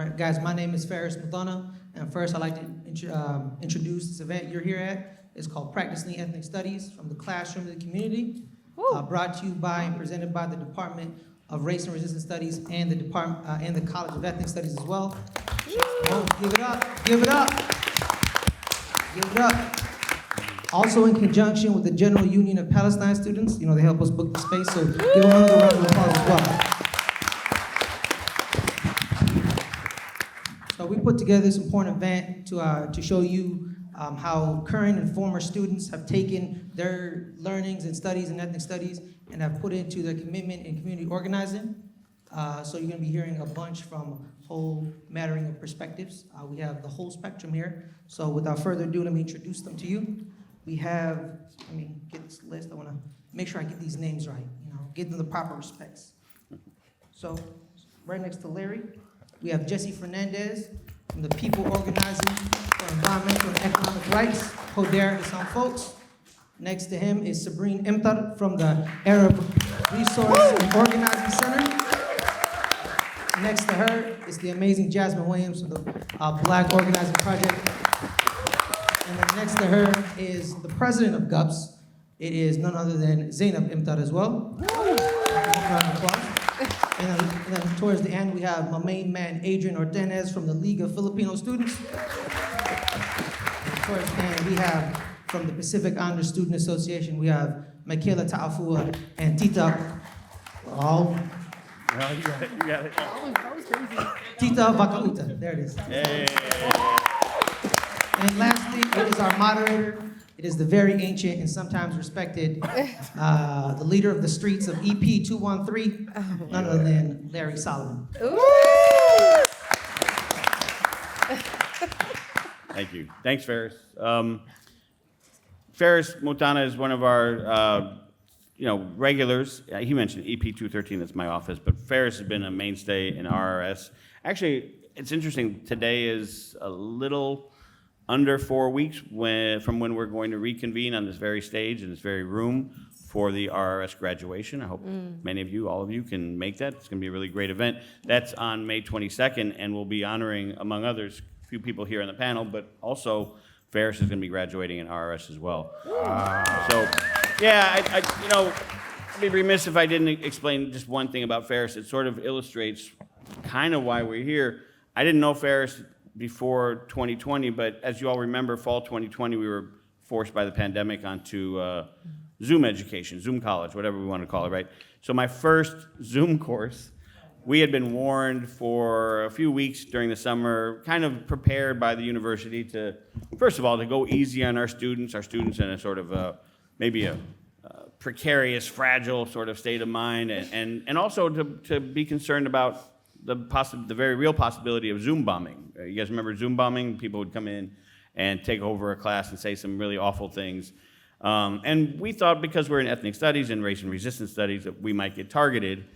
All right, guys, my name is Ferris Madonna, and first I'd like to introduce this event you're here at. It's called Practicing Ethnic Studies from the Classroom to the Community, brought to you by and presented by the Department of Race and Resistance Studies and the College of Ethnic Studies as well. Oh, give it up, give it up, give it up. Also in conjunction with the General Union of Palestine Students, they help us book the space, so give them another round of applause as well. So we put together this important event to show you how current and former students have taken their learnings and studies in ethnic studies and have put into their commitment in community organizing. So you're going to be hearing a bunch from a whole mattering of perspectives. We have the whole spectrum here. So without further ado, let me introduce them to you. We have, let me get this list. I want to make sure I get these names right, give them the proper respects. So right next to Larry, we have Jesse Fernandez from the People Organizing for Environmental and Economic Rights, Hodera to some folks. Next to him is Sabrine Imtar from the Arab Resource and Organizing Center. Next to her is the amazing Jasmine Williams from the Black Organizing Project. And then next to her is the president of GUPS. It is none other than Zainab Imtar as well. Round of applause. And then towards the end, we have my main man, Adrian Ordenez from the League of Filipino Students. And towards the end, we have from the Pacific Islander Student Association, we have Michaela Ta'afua and Tita. Oh. No, you got it. You got it. That was crazy. Tita Vakauta. There it is. Hey. And lastly, it is our moderator. It is the very ancient and sometimes respected, the leader of the streets of EP 213, none other than Larry Solomon. Thank you. Thanks, Ferris. Ferris Mutana is one of our, regulars. He mentioned EP 213, that's my office, but Ferris has been a mainstay in RRS. Actually, it's interesting. Today is a little under 4 weeks from when we're going to reconvene on this very stage in this very room for the RRS graduation. I hope many of you, all of you, can make that. It's going to be a really great event. That's on May 22nd, and we'll be honoring, among others, a few people here on the panel, but also Ferris is going to be graduating in RRS as well. So, yeah, I'd be remiss if I didn't explain just one thing about Ferris. It sort of illustrates kind of why we're here. I didn't know Ferris before 2020, but as you all remember, fall 2020, we were forced by the pandemic onto Zoom education, Zoom college, whatever we want to call it, right? So my first Zoom course, we had been warned for a few weeks during the summer, kind of prepared by the university to, first of all, to go easy on our students in a sort of maybe a precarious, fragile sort of state of mind, and also to be concerned about the very real possibility of Zoom bombing. You guys remember Zoom bombing? People would come in and take over a class and say some really awful things. And we thought because we're in ethnic studies and race and resistance studies that we might get targeted.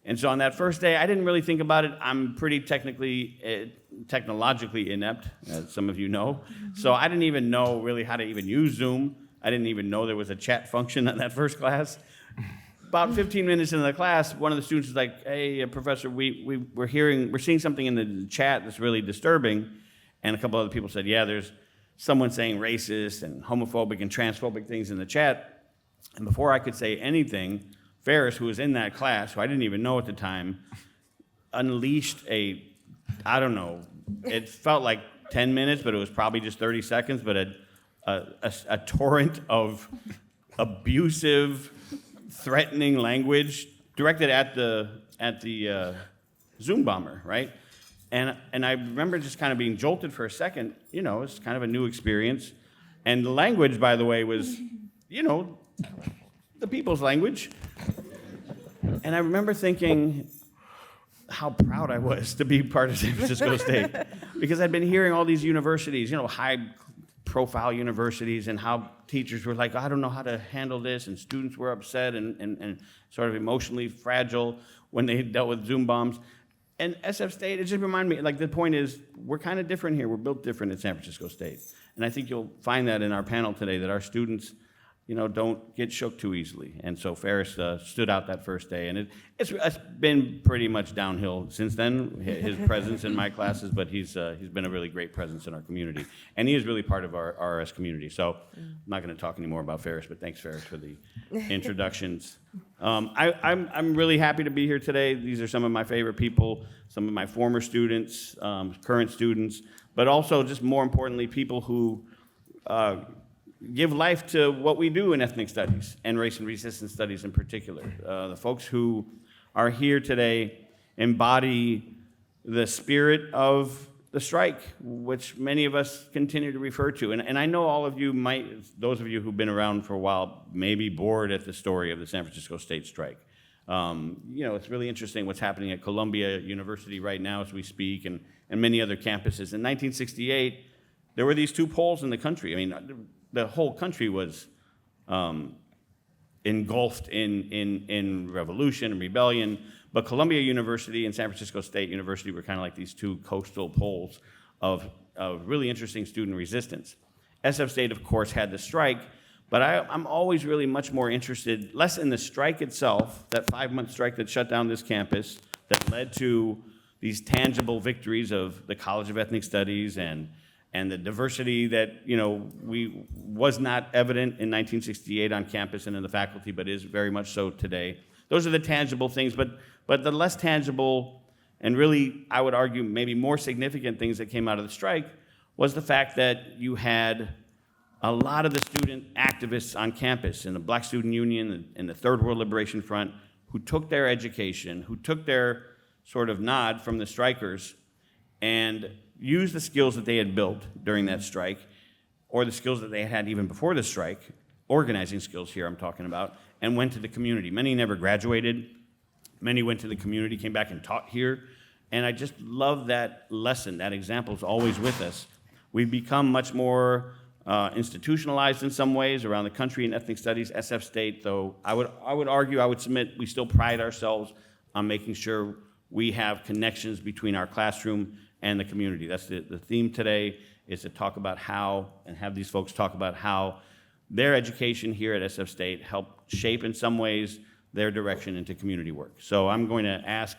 And so on that first day, I didn't really think about it. I'm pretty technologically inept, as some of you know. So I didn't even know really how to even use Zoom. I didn't even know there was a chat function on that first class. About 15 minutes into the class, one of the students was like, "Hey, professor, we're seeing something in the chat that's really disturbing." And a couple other people said, "Yeah, there's someone saying racist and homophobic and transphobic things in the chat." And before I could say anything, Ferris, who was in that class, who I didn't even know at the time, unleashed I don't know, it felt like 10 minutes, but it was probably just 30 seconds, but a torrent of abusive, threatening language directed at the Zoom bomber, right? And I remember just kind of being jolted for a second. It's kind of a new experience. And the language, by the way, was, the people's language. And I remember thinking how proud I was to be part of San Francisco State, because I'd been hearing all these universities, high-profile universities, and how teachers were like, "I don't know how to handle this," and students were upset and sort of emotionally fragile when they dealt with Zoom bombs. And SF State, it just reminded me, the point is, we're kind of different here. We're built different at San Francisco State. And I think you'll find that in our panel today, that our students don't get shook too easily. And so Ferris stood out that first day, and it's been pretty much downhill since then, his presence in my classes, but he's been a really great presence in our community. And he is really part of our RS community. So I'm not going to talk anymore about Ferris, but thanks, Ferris, for the introductions. I'm really happy to be here today. These are some of my favorite people, some of my former students, current students, but also, just more importantly, people who give life to what we do in ethnic studies and race and resistance studies in particular. The folks who are here today embody the spirit of the strike, which many of us continue to refer to. And I know all of you those of you who've been around for a while may be bored at the story of the San Francisco State strike. It's really interesting what's happening at Columbia University right now as we speak, and many other campuses. In 1968, there were these two poles in the country. I mean, the whole country was engulfed in revolution and rebellion, but Columbia University and San Francisco State University were kind of like these two coastal poles of really interesting student resistance. SF State, of course, had the strike, but I'm always really much more interested, less in the strike itself, that 5-month strike that shut down this campus, that led to these tangible victories of the College of Ethnic Studies and the diversity that was not evident in 1968 on campus and in the faculty, but is very much so today. Those are the tangible things, but the less tangible and really, I would argue, maybe more significant things that came out of the strike was the fact that you had a lot of the student activists on campus in the Black Student Union and the Third World Liberation Front who took their education, who took their sort of nod from the strikers and used the skills that they had built during that strike, or the skills that they had even before the strike, organizing skills here I'm talking about, and went to the community. Many never graduated. Many went to the community, came back and taught here. And I just love that lesson. That example is always with us. We've become much more institutionalized in some ways around the country in ethnic studies. SF State, though, I would argue, I would submit, we still pride ourselves on making sure we have connections between our classroom and the community. That's the theme today, is to talk about how, and have these folks talk about how their education here at SF State helped shape in some ways their direction into community work. So I'm going to ask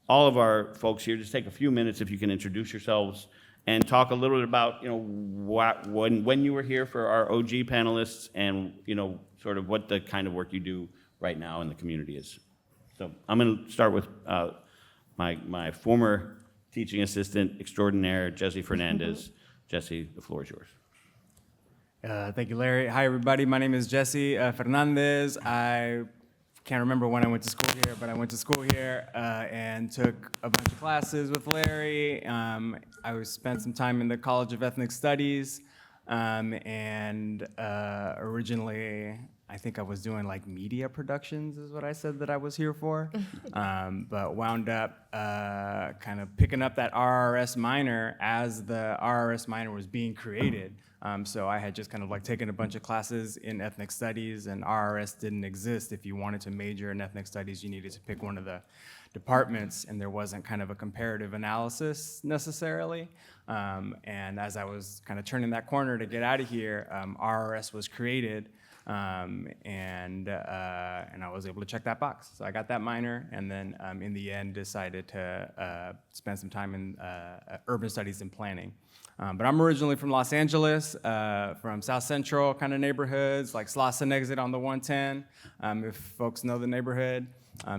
all of our folks here, just take a few minutes if you can introduce yourselves and talk a little bit about, when you were here for our OG panelists, and sort of what the kind of work you do right now in the community is. So I'm going to start with my former teaching assistant extraordinaire, Jesse Fernandez. Jesse, the floor is yours. Thank you, Larry. Hi, everybody. My name is Jesse Fernandez. I can't remember when I went to school here, but I went to school here and took a bunch of classes with Larry. I spent some time in the College of Ethnic Studies, and originally, I think I was doing like media productions is what I said that I was here for, but wound up kind of picking up that RRS minor as the RRS minor was being created. So I had just kind of like taken a bunch of classes in ethnic studies, and RRS didn't exist. If you wanted to major in ethnic studies, you needed to pick one of the departments, and there wasn't kind of a comparative analysis necessarily. And as I was kind of turning that corner to get out of here, RRS was created. And I was able to check that box. So I got that minor, and then in the end decided to spend some time in urban studies and planning. But I'm originally from Los Angeles, from South Central kind of neighborhoods, like Slauson Exit on the 110, if folks know the neighborhood,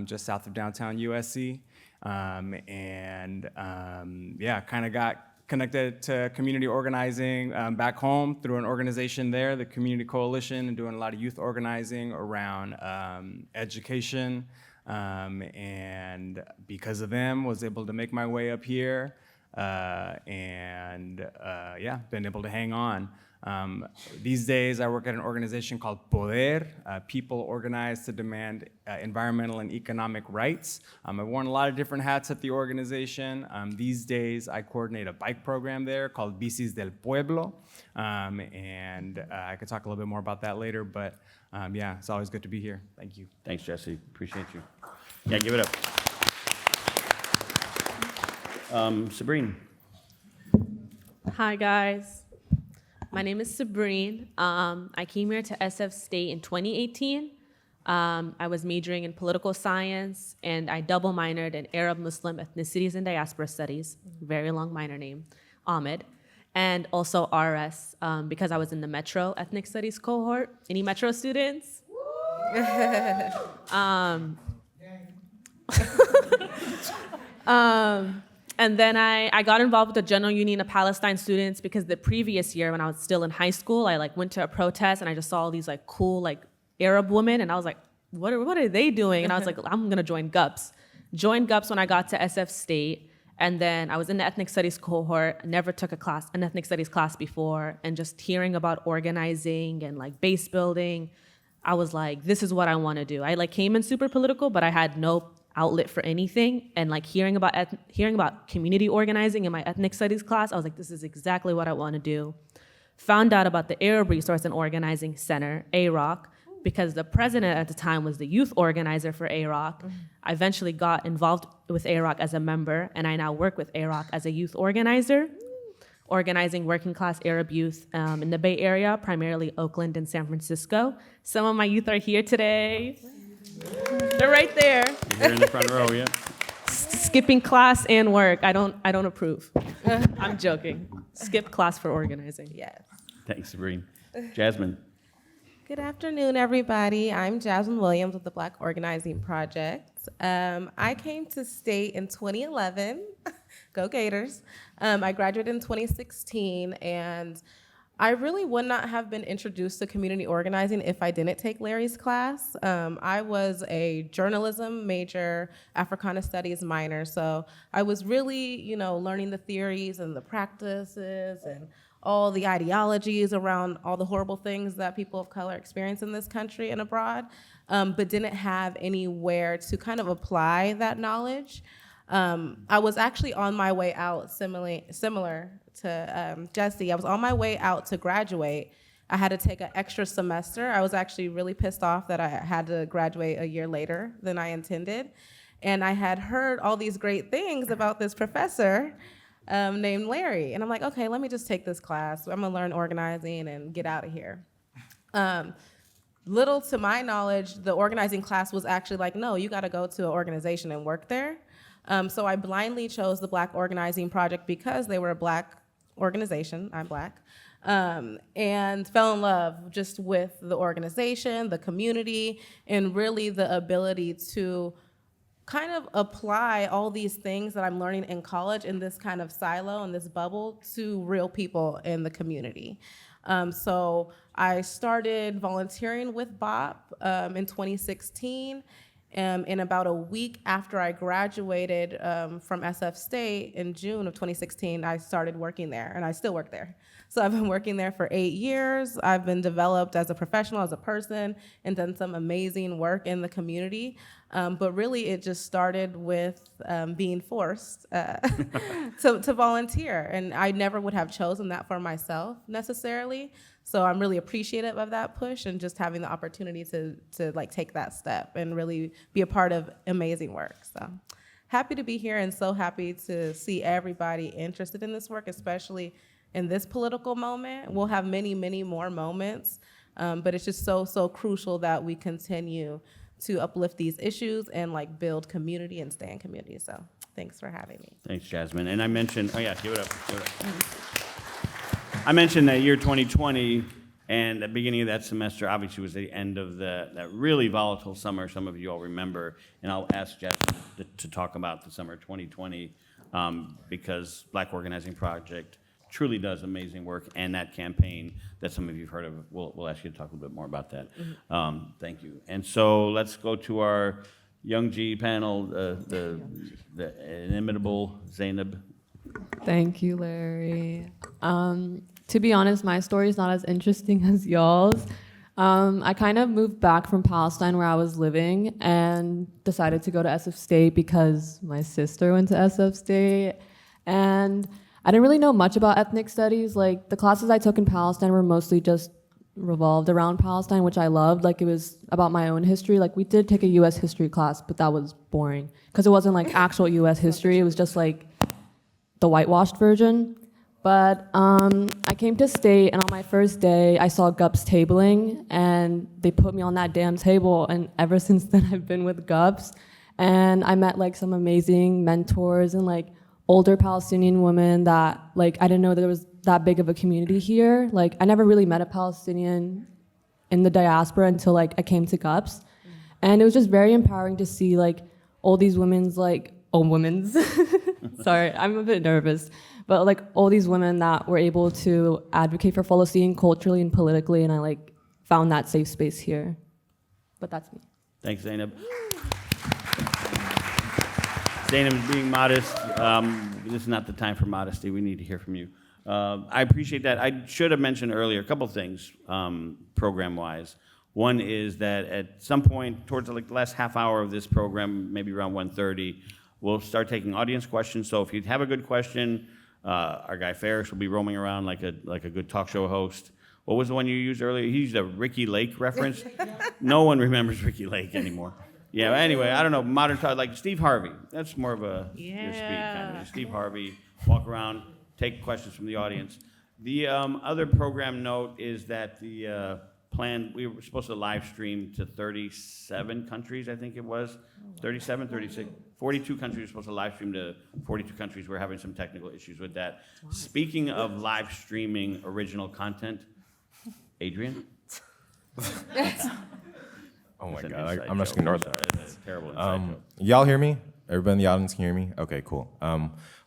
just south of downtown USC. Yeah, kind of got connected to community organizing back home through an organization there, the Community Coalition, and doing a lot of youth organizing around education. And because of them, was able to make my way up here. Yeah, been able to hang on. These days, I work at an organization called Poder, People Organized to Demand Environmental and Economic Rights. I've worn a lot of different hats at the organization. These days, I coordinate a bike program there called Bicis del Pueblo. I could talk a little bit more about that later, but yeah, it's always good to be here. Thank you. Thanks, Jesse. Appreciate you. Yeah, give it up. Sabrine. Hi, guys. My name is Sabrine. I came here to SF State in 2018. I was majoring in political science, and I double minored in Arab Muslim ethnicities and diaspora studies, very long minor name, Ahmed, and also RS because I was in the Metro Ethnic Studies cohort. Any Metro students? And then I got involved with the General Union of Palestine Students because the previous year when I was still in high school, I went to a protest and I just saw all these cool Arab women, and I was like, what are they doing? And I was like, I'm gonna join GUPS. Joined GUPS when I got to SF State, and then I was in the ethnic studies cohort. Never took an ethnic studies class before, and just hearing about organizing and base building, I was like, this is what I want to do. I came in super political, but I had no outlet for anything, and hearing about community organizing in my ethnic studies class, I was like, this is exactly what I want to do. Found out about the Arab Resource and Organizing Center, AROC, because the president at the time was the youth organizer for AROC. I eventually got involved with AROC as a member, and I now work with AROC as a youth organizer, organizing working class Arab youth in the Bay Area, primarily Oakland and San Francisco. Some of my youth are here today. They're right there. You're here in the front row, yeah. Skipping class and work. I don't approve. I'm joking. Skip class for organizing. Yes. Thanks, Sabrine. Jasmine. Good afternoon, everybody. I'm Jasmine Williams with the Black Organizing Project. I came to state in 2011. Go Gators. I graduated in 2016, and I really would not have been introduced to community organizing if I didn't take Larry's class. I was a journalism major, Africana Studies minor, so I was really, learning the theories and the practices and all the ideologies around all the horrible things that people of color experience in this country and abroad, but didn't have anywhere to kind of apply that knowledge. I was actually on my way out, similar to Jesse. I was on my way out to graduate. I had to take an extra semester. I was actually really pissed off that I had to graduate a year later than I intended. And I had heard all these great things about this professor named Larry. And I'm like, okay, let me just take this class. I'm gonna learn organizing and get out of here. Little to my knowledge, the organizing class was actually like, no, you gotta go to an organization and work there. So I blindly chose the Black Organizing Project because they were a Black organization, I'm Black, and fell in love just with the organization, the community, and really the ability to kind of apply all these things that I'm learning in college in this kind of silo and this bubble to real people in the community. So I started volunteering with BOP in 2016. And about a week after I graduated from SF State in June of 2016, I started working there, and I still work there. So I've been working there for 8 years. I've been developed as a professional, as a person, and done some amazing work in the community. But really, it just started with being forced to volunteer, and I never would have chosen that for myself necessarily. So I'm really appreciative of that push and just having the opportunity to take that step and really be a part of amazing work. So happy to be here and so happy to see everybody interested in this work, especially in this political moment. We'll have many, many more moments, but it's just so crucial that we continue to uplift these issues and build community and stay in community. So thanks for having me. Thanks, Jasmine. And I mentioned, give it up. I mentioned that year 2020, and the beginning of that semester obviously was the end of that really volatile summer some of you all remember. And I'll ask Jasmine to talk about the summer 2020 because Black Organizing Project truly does amazing work, and that campaign that some of you have heard of, we'll ask you to talk a little bit more about that. Mm-hmm. Thank you. And so let's go to our Young G panel, the inimitable Zainab. Thank you, Larry. To be honest, my story is not as interesting as y'all's. I kind of moved back from Palestine where I was living and decided to go to SF State because my sister went to SF State. And I didn't really know much about ethnic studies. The classes I took in Palestine were mostly just revolved around Palestine, which I loved. It was about my own history. We did take a U.S. history class, but that was boring because it wasn't actual U.S. history. It was just the whitewashed version. But I came to state, and on my first day, I saw GUPS tabling, and they put me on that damn table. And ever since then, I've been with GUPS, and I met like some amazing mentors and like older Palestinian women that like I didn't know there was that big of a community here. Like I never really met a Palestinian in the diaspora until like I came to GUPS, and it was just very empowering to see like all these women's like women's. Sorry, I'm a bit nervous. But like all these women that were able to advocate for Palestine culturally and politically, and I like found that safe space here. But that's me. Thanks, Zainab. Zainab is being modest. This is not the time for modesty. We need to hear from you. I appreciate that. I should have mentioned earlier a couple things program-wise. One is that at some point towards like the last half hour of this program, maybe around 1:30, we'll start taking audience questions. So if you have a good question, our guy Ferris will be roaming around like a good talk show host. What was the one you used earlier? He used a Ricky Lake reference. No one remembers Ricky Lake anymore. Yeah, anyway, I don't know, modern talk, like Steve Harvey. That's more of a your speed kind of. Steve Harvey, walk around, take questions from the audience. The other program note is that the plan, we were supposed to live stream to 37 countries, I think it was. 37, 36, 42 countries were supposed to live stream to 42 countries. We're having some technical issues with that. Speaking of live streaming original content, Adrian? Oh my That's an God, inside I'm just joke. gonna ignore Sorry, that. that's a terrible inside joke. Y'all hear me? Everybody in the audience can hear me? Okay, cool.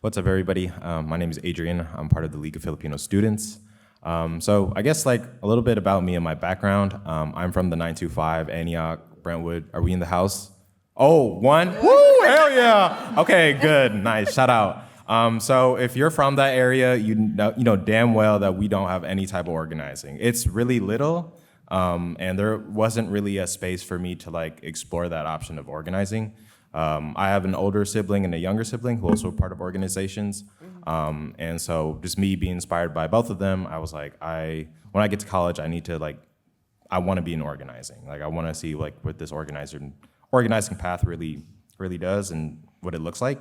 What's up, everybody? My name is Adrian. I'm part of the League of Filipino Students. So I guess like a little bit about me and my background. I'm from the 925, Antioch, Brentwood. Are we in the house? Oh, one? Woo, hell yeah. Okay, good, nice, shout out. So if you're from that area, you know damn well that we don't have any type of organizing. It's really little, and there wasn't really a space for me to like explore that option of organizing. I have an older sibling and a younger sibling who also are part of organizations. And so just me being inspired by both of them, I was like, when I get to college, I want to be in organizing. Like I want to see like what this organizing path really does and what it looks like.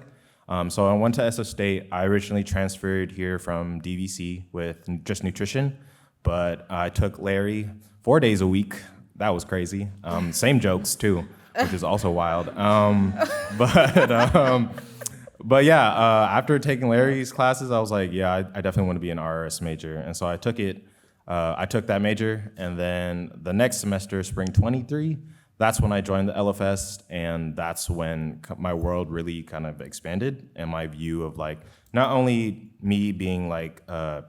So I went to SF State. I originally transferred here from DVC with just nutrition, but I took Larry 4 days a week. That was crazy. Same jokes too, which is also wild. But yeah, after taking Larry's classes, I was like, yeah, I definitely want to be an RRS major. And so I took it. I took that major, and then the next semester, spring 23, that's when I joined the LFS, and that's when my world really kind of expanded, and my view of like not only me being like a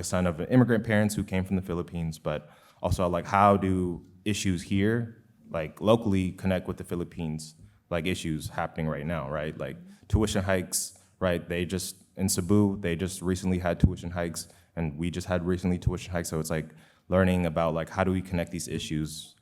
son of immigrant parents who came from the Philippines, but also like how do issues here like locally connect with the Philippines, like issues happening right now, right? Like tuition hikes, right? In Cebu, they just recently had tuition hikes, and we just had recently tuition hikes. So it's like learning about like how do we connect these issues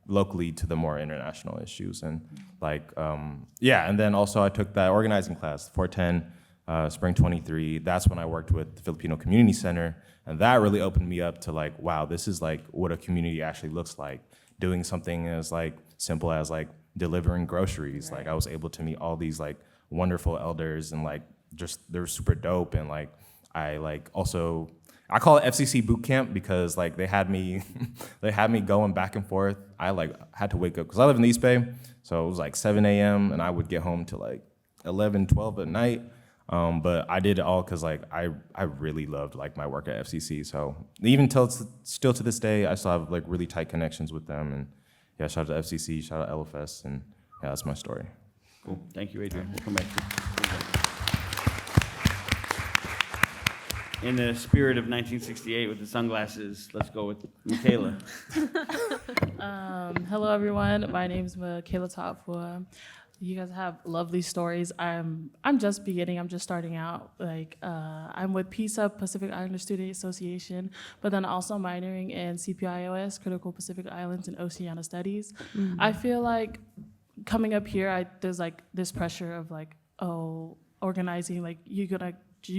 locally to the more international issues, and like and then also I took that organizing class, 410, spring 23. That's when I worked with the Filipino Community Center, and that really opened me up to like, wow, this is like what a community actually looks like. Doing something as like simple as like delivering groceries. Right. Like I was able to meet all these like wonderful elders, and like just they're super dope, and like I call it FCC boot camp because like they had me going back and forth. I like had to wake up because I live in the East Bay, so it was like 7 a.m. and I would get home to like 11, 12 at night. But I did it all because like I really loved like my work at FCC. So even still to this day, I still have like really tight connections with them. And yeah, shout out to FCC, shout out LFS, and yeah, that's my story. Cool. Thank you, Adrian. We'll come back to you. In the spirit of 1968 with the sunglasses, let's go with Michaela. Hello, everyone. My name is Michaela Topfua. You guys have lovely stories. I'm just beginning. I'm just starting out. Like I'm with PISA, Pacific Islander Student Association, but then also minoring in CPIOS, Critical Pacific Islands and Oceania Studies. Mm-hmm. I feel like coming up here, there's like this pressure of like, oh, organizing. Like you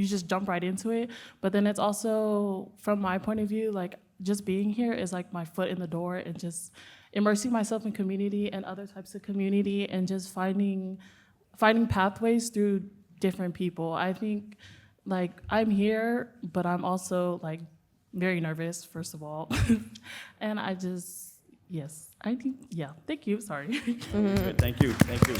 just jump right into it. But then it's also, from my point of view, like just being here is like my foot in the door, and just immersing myself in community and other types of community, and just finding pathways through different people. I think like I'm here, but I'm also like very nervous, first of all. And I just, yes, I think, yeah, thank you, sorry. Good, thank you, thank you.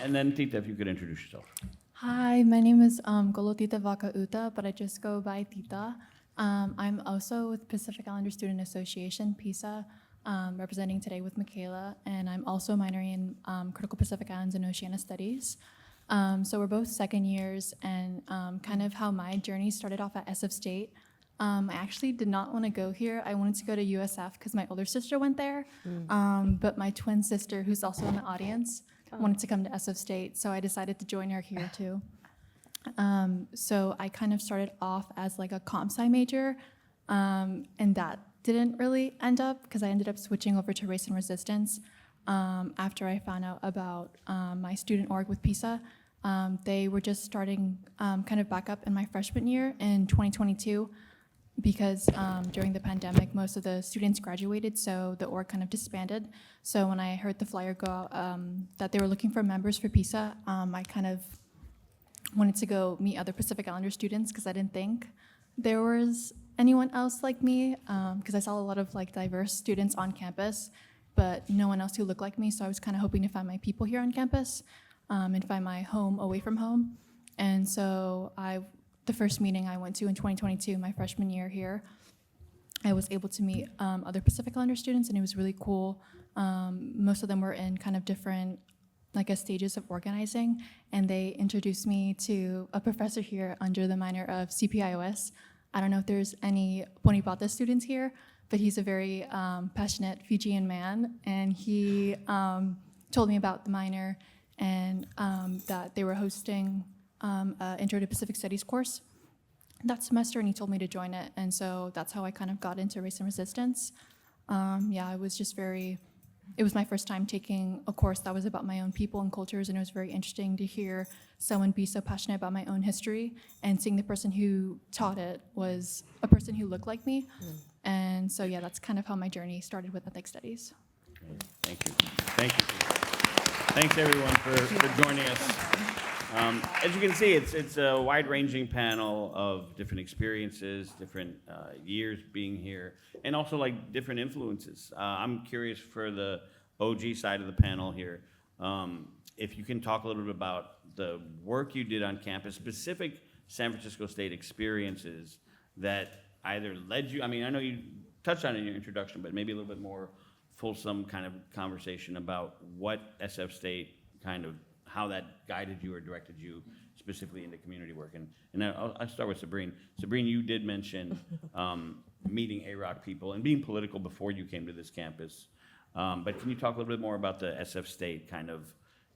And then Tita, if you could introduce yourself. Hi, my name is Golotita Vakauta, but I just go by Tita. I'm also with Pacific Islander Student Association, PISA, representing today with Michaela, and I'm also minoring in Critical Pacific Islands and Oceania Studies. So we're both second years, and kind of how my journey started off at SF State. I actually did not want to go here. I wanted to go to USF because my older sister went there, but my twin sister, who's also in the audience, wanted to come to SF State, so I decided to join her here too. So I kind of started off as like a comp sci major, and that didn't really end up because I ended up switching over to race and resistance after I found out about my student org with PISA. They were just starting kind of back up in my freshman year in 2022 because during the pandemic, most of the students graduated, so the org kind of disbanded. So when I heard the flyer go out that they were looking for members for PISA, I kind of wanted to go meet other Pacific Islander students because I didn't think there was anyone else like me because I saw a lot of like diverse students on campus, but no one else who looked like me. So I was kind of hoping to find my people here on campus and find my home away from home. And so the first meeting I went to in 2022, my freshman year here, I was able to meet other Pacific Islander students, and it was really cool. Most of them were in kind of different stages of organizing, and they introduced me to a professor here under the minor of CPIOS. I don't know if there's any Bonibata students here, but he's a very passionate Fijian man, and he told me about the minor and that they were hosting an Intro to Pacific Studies course that semester, and he told me to join it, and so that's how I kind of got into race and resistance. It was my first time taking a course that was about my own people and cultures, and it was very interesting to hear someone be so passionate about my own history, and seeing the person who taught it was a person who looked like me. And so yeah, that's kind of how my journey started with ethnic studies. Thank you. Thank you. Thanks, everyone, for joining us. As you can see, it's a wide-ranging panel of different experiences, different years being here, and also like different influences. I'm curious for the OG side of the panel here, if you can talk a little bit about the work you did on campus, specific San Francisco State experiences that either led you, I mean, I know you touched on it in your introduction, but maybe a little bit more fulsome kind of conversation about what SF State kind of, how that guided you or directed you specifically into community work. And I'll start with Sabrine. Sabrine, you did mention meeting AROC people and being political before you came to this campus. But can you talk a little bit more about the SF State kind of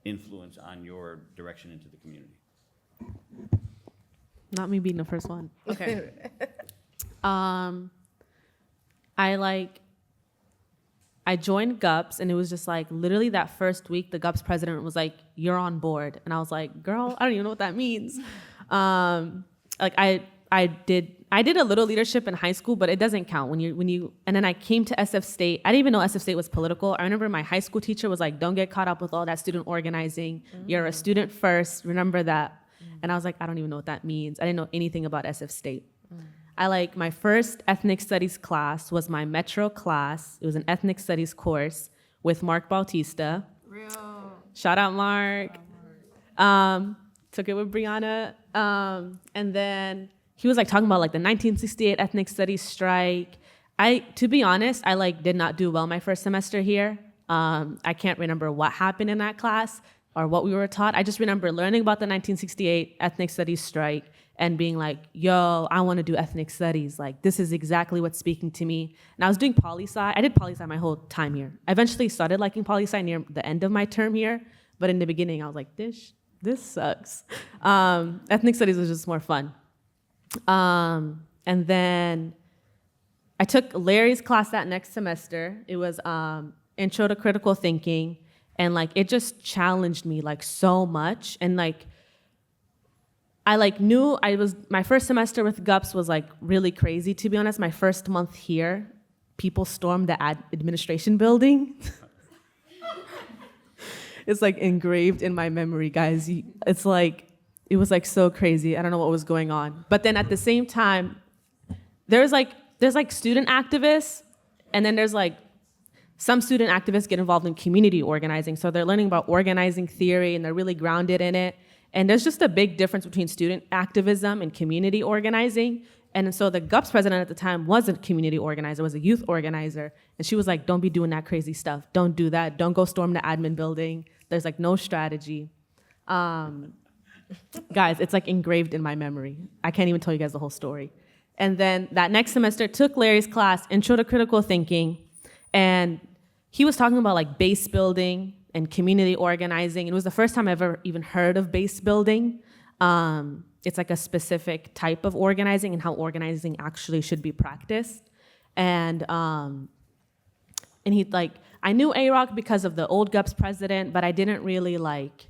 influence on your direction into the community? Not me being the first one. Okay. I joined GUPS, and it was just like literally that first week, the GUPS president was like, "You're on board," and I was like, "Girl, I don't even know what that means." I did a little leadership in high school, but it doesn't count when you. And then I came to SF State. I didn't even know SF State was political. I remember my high school teacher was like, "Don't get caught up with all that student organizing. You're a student first. Remember that." And I was like, I don't even know what that means. I didn't know anything about SF State. My first ethnic studies class was my Metro class. It was an ethnic studies course with Mark Bautista. Real. Shout out Mark. Took it with Brianna. And then he was talking about the 1968 ethnic studies strike. To be honest, I did not do well my first semester here. I can't remember what happened in that class or what we were taught. I just remember learning about the 1968 ethnic studies strike and being like, yo, I want to do ethnic studies. This is exactly what's speaking to me. And I was doing poli-sci. I did poli-sci my whole time here. I eventually started liking poli-sci near the end of my term here, but in the beginning, I was like, this sucks. Ethnic studies was just more fun. And then I took Larry's class that next semester. It was Intro to Critical Thinking, and it just challenged me so much. And I knew my first semester with GUPS was really crazy, to be honest. My first month here, people stormed the administration building. it's like engraved in my memory, guys. It's like, it was like so crazy. I don't know what was going on. But then at the same time, there's like student activists, and then there's like some student activists get involved in community organizing. So they're learning about organizing theory and they're really grounded in it. And there's just a big difference between student activism and community organizing. And so the GUPS president at the time wasn't a community organizer, was a youth organizer. And she was like, don't be doing that crazy stuff. Don't do that. Don't go storm the admin building. There's like no strategy. Guys, it's like engraved in my memory. I can't even tell you guys the whole story. And then that next semester, took Larry's class, Intro to Critical Thinking, and he was talking about like base building and community organizing. It was the first time I ever even heard of base building. It's like a specific type of organizing and how organizing actually should be practiced. And he like, I knew AROC because of the old GUPS president, but I didn't really like,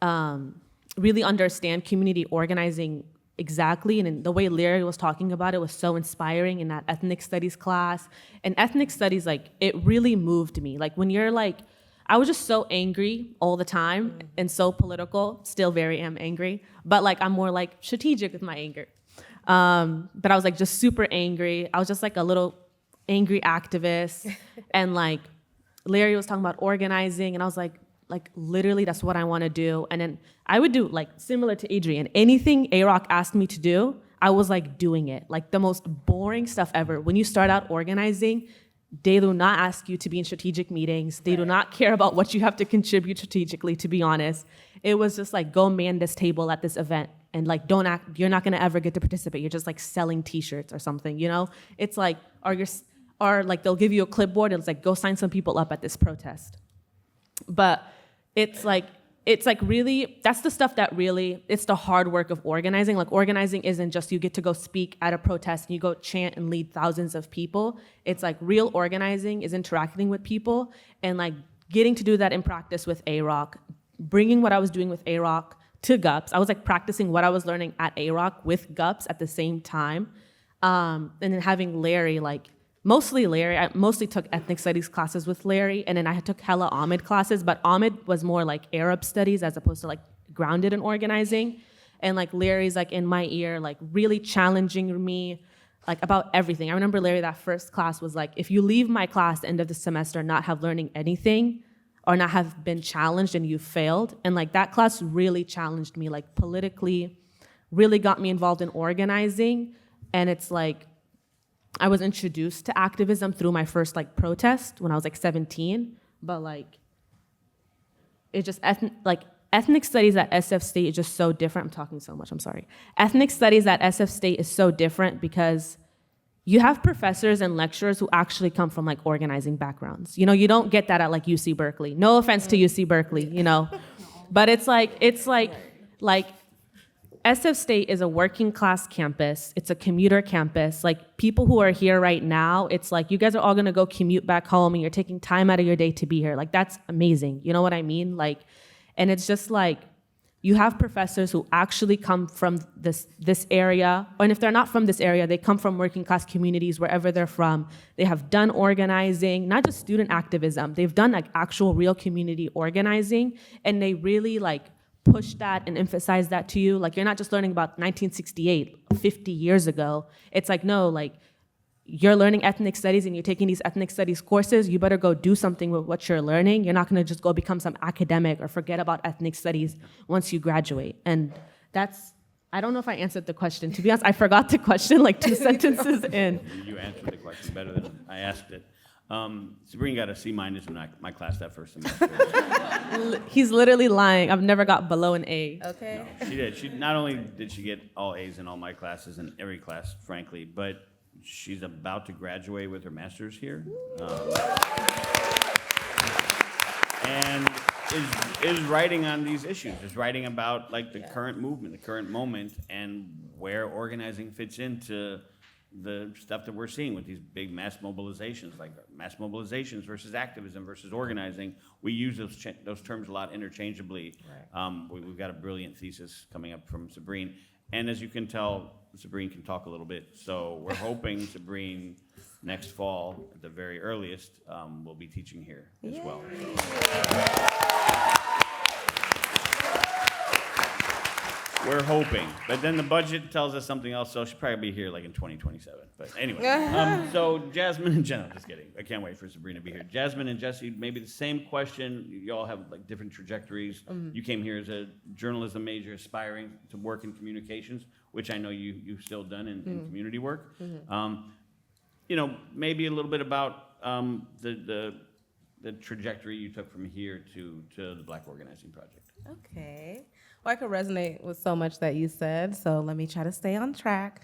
really understand community organizing exactly. And the way Larry was talking about it was so inspiring in that ethnic studies class. And ethnic studies, like, it really moved me. Like, when you're like, I was just so angry all the time and so political, still very am angry, but like I'm more like strategic with my anger. But I was like just super angry. I was just like a little angry activist. And like Larry was talking about organizing, and I was like literally that's what I want to do. And then I would do like similar to Adrian, anything AROC asked me to do, I was like doing it. Like the most boring stuff ever. When you start out organizing, they do not ask you to be in strategic meetings. They do not care about what you have to contribute strategically, to be honest. It was just like, go man this table at this event, and like don't act, you're not gonna ever get to participate. You're just like selling t-shirts or something, you know? It's like, or like they'll give you a clipboard and it's like, go sign some people up at this protest. But it's like really, that's the stuff that really, it's the hard work of organizing. Like organizing isn't just you get to go speak at a protest and you go chant and lead thousands of people. It's like real organizing is interacting with people and like getting to do that in practice with AROC, bringing what I was doing with AROC to GUPS. I was like practicing what I was learning at AROC with GUPS at the same time. And then having Larry, like, mostly Larry. I mostly took ethnic studies classes with Larry, and then I took hella Ahmed classes, but Ahmed was more like Arab studies as opposed to like grounded in organizing. And like Larry's like in my ear, like really challenging me like about everything. I remember Larry, that first class was like, if you leave my class end of the semester not have learning anything or not have been challenged and you failed. And like that class really challenged me, like politically, really got me involved in organizing. And it's like, I was introduced to activism through my first like protest when I was like 17, but like it just ethnic studies at SF State is just so different. I'm talking so much, I'm sorry. Ethnic studies at SF State is so different because you have professors and lecturers who actually come from like organizing backgrounds. You know, you don't get that at like UC Berkeley. No offense to UC Berkeley, you know, but it's like SF State is a working class campus. It's a commuter campus. Like people who are here right now, it's like you guys are all gonna go commute back home and you're taking time out of your day to be here. Like that's amazing. You know what I mean? Like, and it's just like, you have professors who actually come from this area, and if they're not from this area, they come from working class communities, wherever they're from. They have done organizing, not just student activism. They've done like actual real community organizing, and they really like push that and emphasize that to you. Like you're not just learning about 1968, 50 years ago. It's like, no, like you're learning ethnic studies and you're taking these ethnic studies courses, you better go do something with what you're learning. You're not gonna just go become some academic or forget about ethnic studies once you graduate. And that's, I don't know if I answered the question. To be honest, I forgot the question like 2 sentences in. You answered the question better than I asked it. Sabrina got a C- in my class that first semester. He's literally lying. I've never got below an A. Okay. No, she did. She not only did she get all A's in all my classes and every class, frankly, but she's about to graduate with her master's here, and is writing on these issues. Is writing about like the current movement, the current moment, and where organizing fits into the stuff that we're seeing with these big mass mobilizations, like mass mobilizations versus activism versus organizing. We use those terms a lot interchangeably. Right. We've got a brilliant thesis coming up from Sabrina, and as you can tell, Sabrina can talk a little bit. So we're hoping Sabrina next fall, at the very earliest, will be teaching here as well. We're hoping, but then the budget tells us something else, so she'll probably be here like in 2027. But anyway, so Jasmine and Jenna, just kidding. I can't wait for Sabrina to be here. Jasmine and Jesse, maybe the same question. You all have like different trajectories. You came here as a journalism major, aspiring to work in communications, which I know you've still done in community work. You know, maybe a little bit about the trajectory you took from here to the Black Organizing Project. Okay. Well, I could resonate with so much that you said, so let me try to stay on track.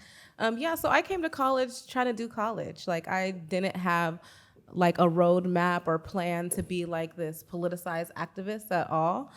Yeah, so I came to college trying to do college. Like, I didn't have like a roadmap or plan to be like this politicized activist at all.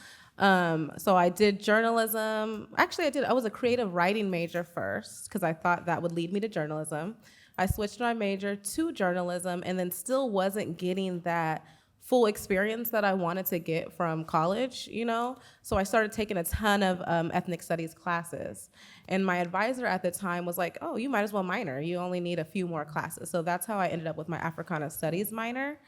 So I did journalism. Actually, I was a creative writing major first because I thought that would lead me to journalism. I switched my major to journalism and then still wasn't getting that full experience that I wanted to get from college, you know? So I started taking a ton of ethnic studies classes. And my advisor at the time was like, oh, you might as well minor. You only need a few more classes. So that's how I ended up with my Africana Studies minor.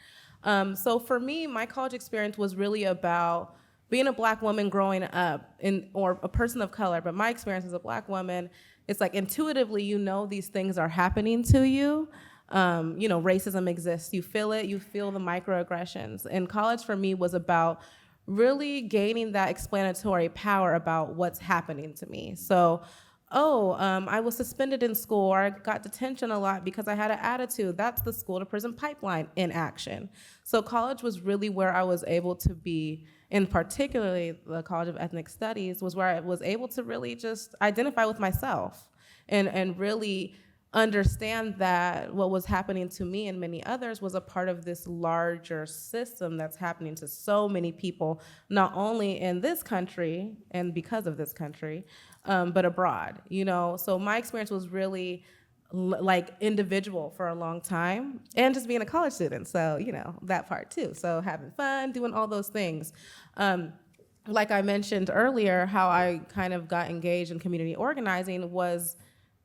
So for me, my college experience was really about being a Black woman growing up, or a person of color, but my experience as a Black woman, it's like intuitively you know these things are happening to you. You know, racism exists. You feel it. You feel the microaggressions. And college for me was about really gaining that explanatory power about what's happening to me. So, I was suspended in school, or I got detention a lot because I had an attitude. That's the school to prison pipeline in action. So college was really where I was able to be, and particularly the College of Ethnic Studies was where I was able to really just identify with myself and really understand that what was happening to me and many others was a part of this larger system that's happening to so many people, not only in this country and because of this country, but abroad, you know? So my experience was really like individual for a long time, and just being a college student, so, you know, that part too. So having fun, doing all those things. Like I mentioned earlier, how I kind of got engaged in community organizing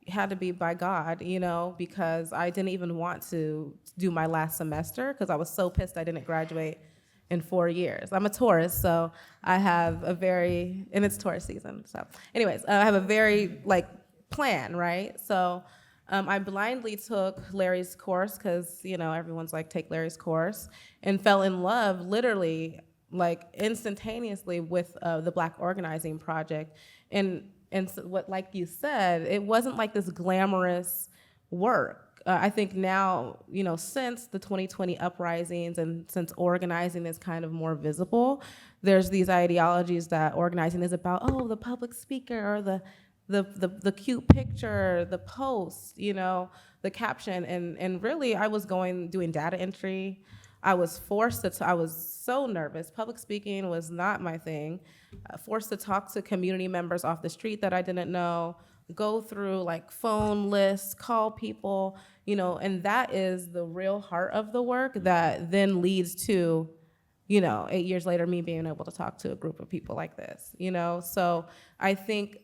had to be by God, you know, because I didn't even want to do my last semester because I was so pissed I didn't graduate in 4 years. I'm a Taurus, so I have and it's Taurus season, so anyways, I have a very, like, plan, right? So I blindly took Larry's course because, you know, everyone's like, take Larry's course, and fell in love literally, like, instantaneously with the Black Organizing Project. And so what, like you said, it wasn't like this glamorous work. I think now, you know, since the 2020 uprisings and since organizing is kind of more visible, there's these ideologies that organizing is about, oh, the public speaker, or the cute picture, the post, you know, the caption. And really, I was doing data entry. I was I was so nervous. Public speaking was not my thing. Forced to talk to community members off the street that I didn't know, go through like phone lists, call people, you know, and that is the real heart of the work that then leads to, you know, 8 years later, me being able to talk to a group of people like this, you know? So I think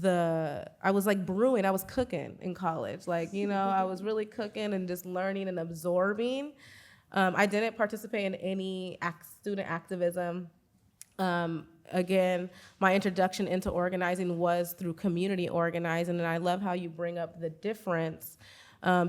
I was like brewing, I was cooking in college. Like, you know, I was really cooking and just learning and absorbing. I didn't participate in any student activism. Again, my introduction into organizing was through community organizing, and I love how you bring up the difference,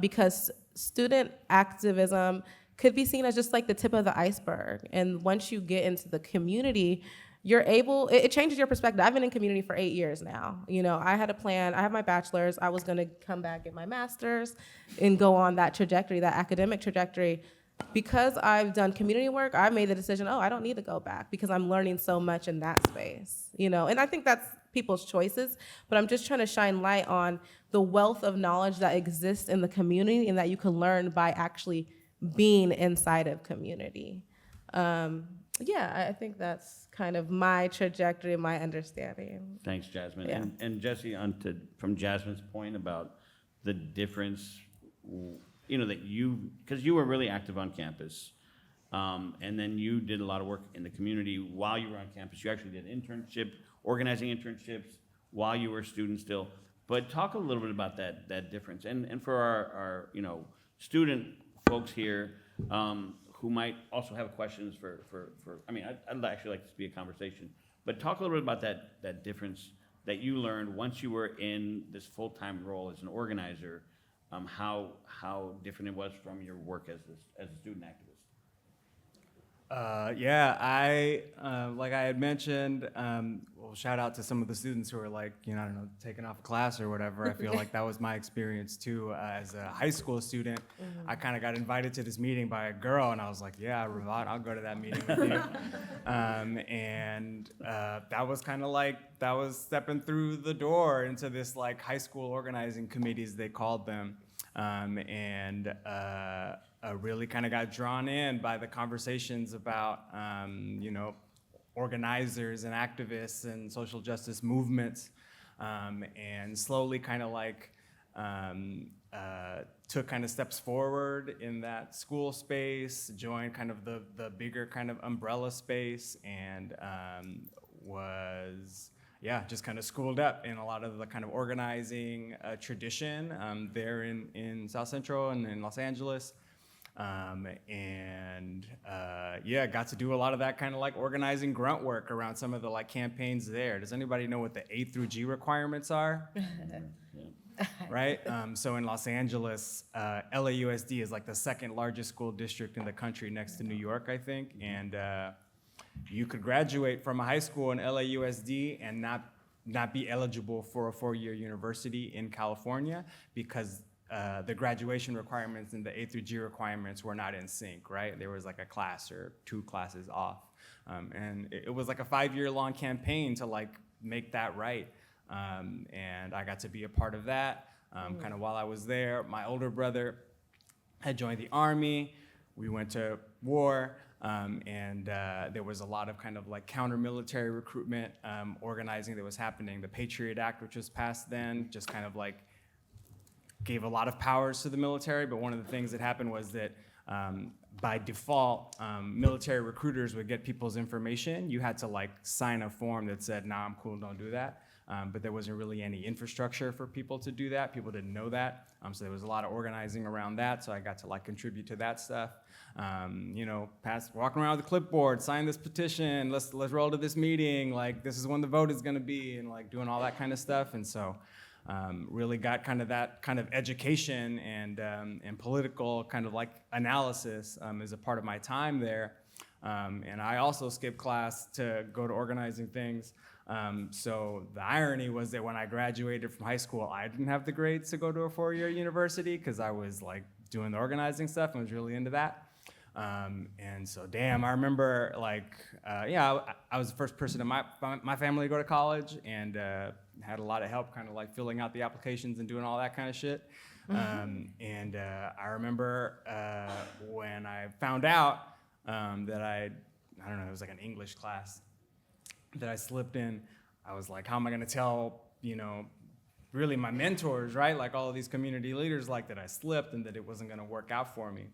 because student activism could be seen as just like the tip of the iceberg. And once you get into the community, it changes your perspective. I've been in community for 8 years now. You know, I had a plan. I have my bachelor's. I was gonna come back, get my master's, and go on that trajectory, that academic trajectory. Because I've done community work, I made the decision, I don't need to go back because I'm learning so much in that space, you know? And I think that's people's choices, but I'm just trying to shine light on the wealth of knowledge that exists in the community and that you can learn by actually being inside of community. Yeah, I think that's kind of my trajectory, my understanding. Thanks, Jasmine. Yeah. And Jesse, from Jasmine's point about the difference, you know, because you were really active on campus, and then you did a lot of work in the community while you were on campus. You actually did organizing internships while you were a student still. But talk a little bit about that difference. And for our you know, student folks here who might also have questions for I mean, I'd actually like this to be a conversation. But talk a little bit about that difference that you learned once you were in this full-time role as an organizer, how different it was from your work as a student activist? Like I had mentioned, well, shout out to some of the students who are like, I don't know, taking off a class or whatever. I feel like that was my experience too. As a high school student, I kind of got invited to this meeting by a girl, and I was like, yeah, Ravat, I'll go to that meeting with you. That was kind of like, that was stepping through the door into this like high school organizing committees, they called them. Really kind of got drawn in by the conversations about, organizers and activists and social justice movements, and slowly kind of like took kind of steps forward in that school space, joined kind of the bigger kind of umbrella space, and just kind of schooled up in a lot of the kind of organizing tradition there in South Central and in Los Angeles. Got to do a lot of that kind of like organizing grunt work around some of the like campaigns there. Does anybody know what the A through G requirements are? Right? So in Los Angeles, LAUSD is like the second largest school district in the country next to New York, I think. And you could graduate from a high school in LAUSD and not be eligible for a 4-year university in California because the graduation requirements and the A through G requirements were not in sync, right? There was like a class or 2 classes off. And it was like a 5-year-long campaign to like make that right. And I got to be a part of that kind of while I was there. My older brother had joined the Army. We went to war. There was a lot of kind of like counter-military recruitment organizing that was happening. The Patriot Act, which was passed then, just kind of like gave a lot of powers to the military, but one of the things that happened was that by default, military recruiters would get people's information. You had to like sign a form that said, nah, I'm cool, don't do that. But there wasn't really any infrastructure for people to do that. People didn't know that. So there was a lot of organizing around that. So I got to like contribute to that stuff. Walking around with a clipboard, sign this petition, let's roll to this meeting. Like this is when the vote is gonna be, and like doing all that kind of stuff. And so really got kind of that kind of education and political kind of like analysis as a part of my time there. And I also skipped class to go to organizing things. So the irony was that when I graduated from high school, I didn't have the grades to go to a 4-year university because I was like doing the organizing stuff and was really into that. And so, damn, I remember like, I was the first person in my family to go to college and had a lot of help kind of like filling out the applications and doing all that kind of shit. I remember when I found out that I don't know, it was like an English class that I slipped in. I was like, how am I gonna tell, really my mentors, right? Like all of these community leaders, like that I slipped and that it wasn't gonna work out for me.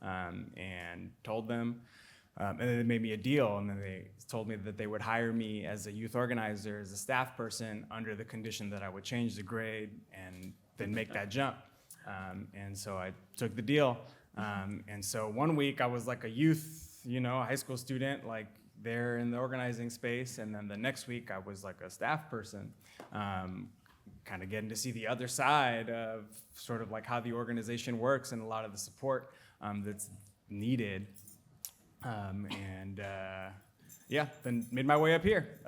And told them, and then they made me a deal, and then they told me that they would hire me as a youth organizer, as a staff person, under the condition that I would change the grade and then make that jump. And so I took the deal. And so one week I was like a youth, a high school student, like there in the organizing space, and then the next week I was like a staff person, kind of getting to see the other side of sort of like how the organization works and a lot of the support that's needed. Then made my way up here.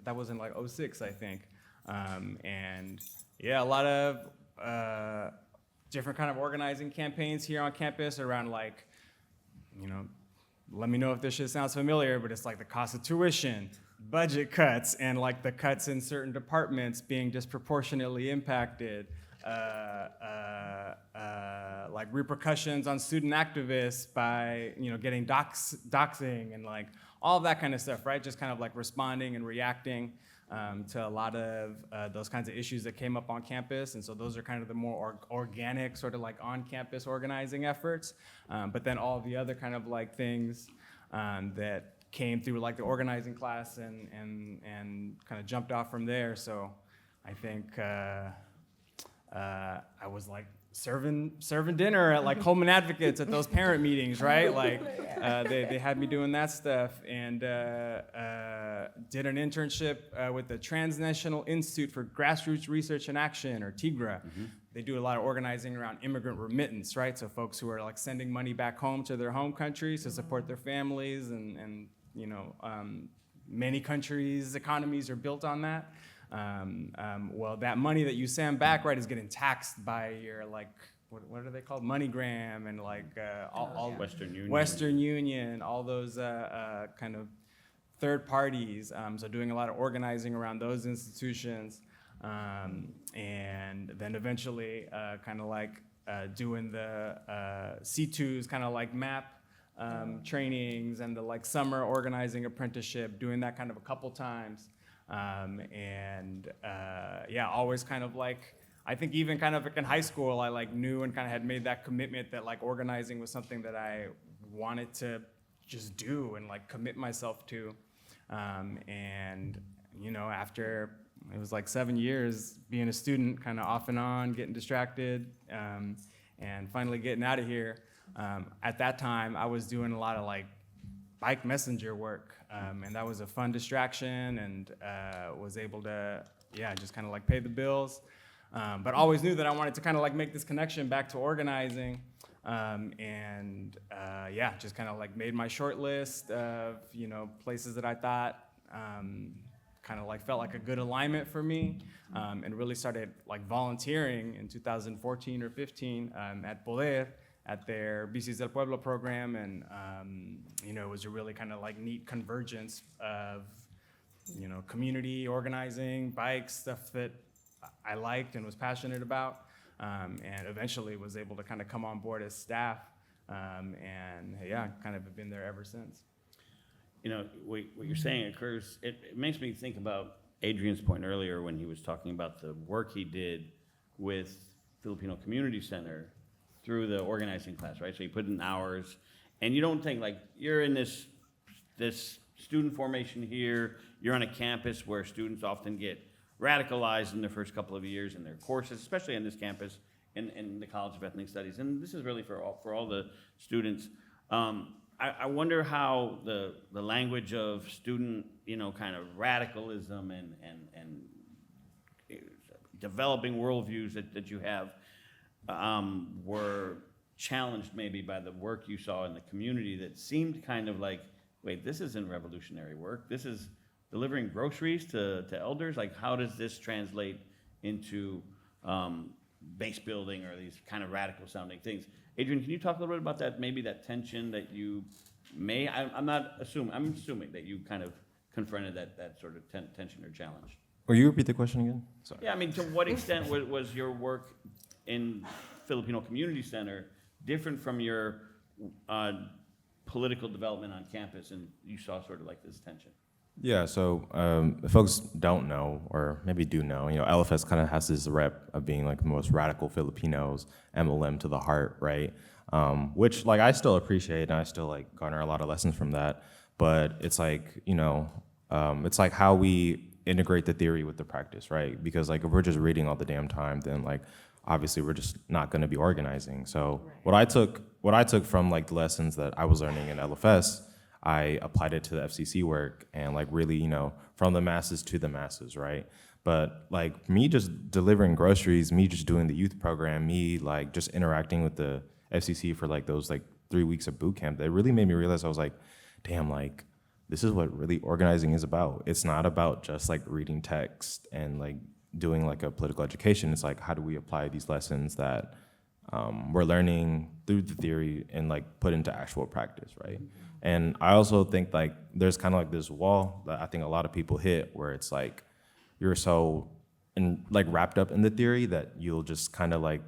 That was in like 06, I think. A lot of different kind of organizing campaigns here on campus around like, let me know if this shit sounds familiar, but it's like the cost of tuition, budget cuts, and like the cuts in certain departments being disproportionately impacted, like repercussions on student activists by, getting doxing and like all of that kind of stuff, right? Just kind of like responding and reacting to a lot of those kinds of issues that came up on campus. And so those are kind of the more organic sort of like on-campus organizing efforts. But then all the other kind of like things that came through like the organizing class and kind of jumped off from there. So I think I was like serving dinner at like Coleman Advocates at those parent meetings, right? Like they had me doing that stuff, and did an internship with the Transnational Institute for Grassroots Research and Action, or TIGRA. They do a lot of organizing around immigrant remittance, right? So folks who are like sending money back home to their home countries to support their families, and you know, many countries' economies are built on that. Well, that money that you send back, right, is getting taxed by your, like, what are they called? MoneyGram, and like all Western Union, all those kind of third parties. So doing a lot of organizing around those institutions, and then eventually kind of like doing the C2s, kind of like MAP trainings, and the like summer organizing apprenticeship, doing that kind of a couple times. Yeah, always kind of like, I think even kind of like in high school, I like knew and kind of had made that commitment that like organizing was something that I wanted to just do and like commit myself to. And you know, after it was like 7 years being a student, kind of off and on, getting distracted, and finally getting out of here. At that time, I was doing a lot of like bike messenger work, and that was a fun distraction, and was able to, yeah, just kind of like pay the bills. But always knew that I wanted to kind of like make this connection back to organizing, yeah, just kind of like made my short list of, you know, places that I thought kind of like felt like a good alignment for me, and really started like volunteering in 2014 or 15 at Poder, at their Bicis del Pueblo program, and you know, it was a really kind of like neat convergence of, you know, community organizing, bikes, stuff that I liked and was passionate about, and eventually was able to kind of come on board as staff, and yeah, kind of have been there ever since. You know, what you're saying occurs, it makes me think about Adrian's point earlier when he was talking about the work he did with Filipino Community Center through the organizing class, right? So you put in hours, and you don't think like you're in this student formation here, you're on a campus where students often get radicalized in the first couple of years in their courses, especially on this campus in the College of Ethnic Studies, and this is really for all the students. I wonder how the language of student, you know, kind of radicalism and developing worldviews that you have were challenged maybe by the work you saw in the community that seemed kind of like, wait, this isn't revolutionary work. This is delivering groceries to elders. Like, how does this translate into base building or these kind of radical sounding things? Adrian, can you talk a little bit about that, maybe that tension that you I'm assuming that you kind of confronted that sort of tension or challenge. Will you repeat the question again? Sorry. Yeah, I mean, to what extent was your work in Filipino Community Center different from your political development on campus, and you saw sort of like this tension? Yeah, so if folks don't know, or maybe do know, you know, LFS kind of has this rep of being like the most radical Filipinos, MLM to the heart, right? Which like I still appreciate, and I still like garner a lot of lessons from that. But it's like, you know, it's like how we integrate the theory with the practice, right? Because like if we're just reading all the damn time, then like obviously we're just not going to be organizing. So what I took from like the lessons that I was learning in LFS, I applied it to the FCC work, and like really, you know, from the masses to the masses, right? But like me just delivering groceries, me just doing the youth program, me like just interacting with the FCC for like those like 3 weeks of boot camp, that really made me realize, I was like, damn, like this is what really organizing is about. It's not about just like reading text and like doing like a political education. It's like, how do we apply these lessons that we're learning through the theory and like put into actual practice, right? And I also think like there's kind of like this wall that I think a lot of people hit, where it's like you're so like wrapped up in the theory that you'll just kind of like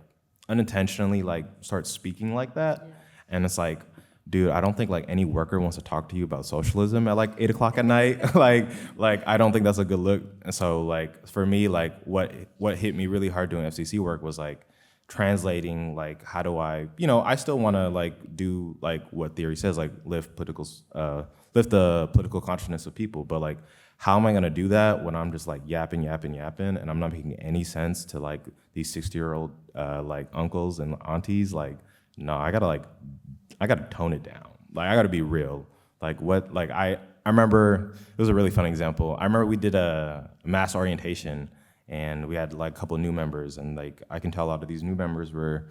unintentionally like start speaking like that. Yeah. And it's like, dude, I don't think like any worker wants to talk to you about socialism at like 8 o'clock at night. like I don't think that's a good look. And so like for me, like what hit me really hard doing FCC work was like translating, like how do I, you know, I still want to like do like what theory says, like lift the political consciousness of people, but like how am I gonna do that when I'm just like yapping, and I'm not making any sense to like these 60-year-old like uncles and aunties? Like, no, I gotta tone it down. Like, I gotta be real. Like, what, like, I remember, it was a really fun example. I remember we did a mass orientation, and we had like a couple of new members, and like, I can tell a lot of these new members were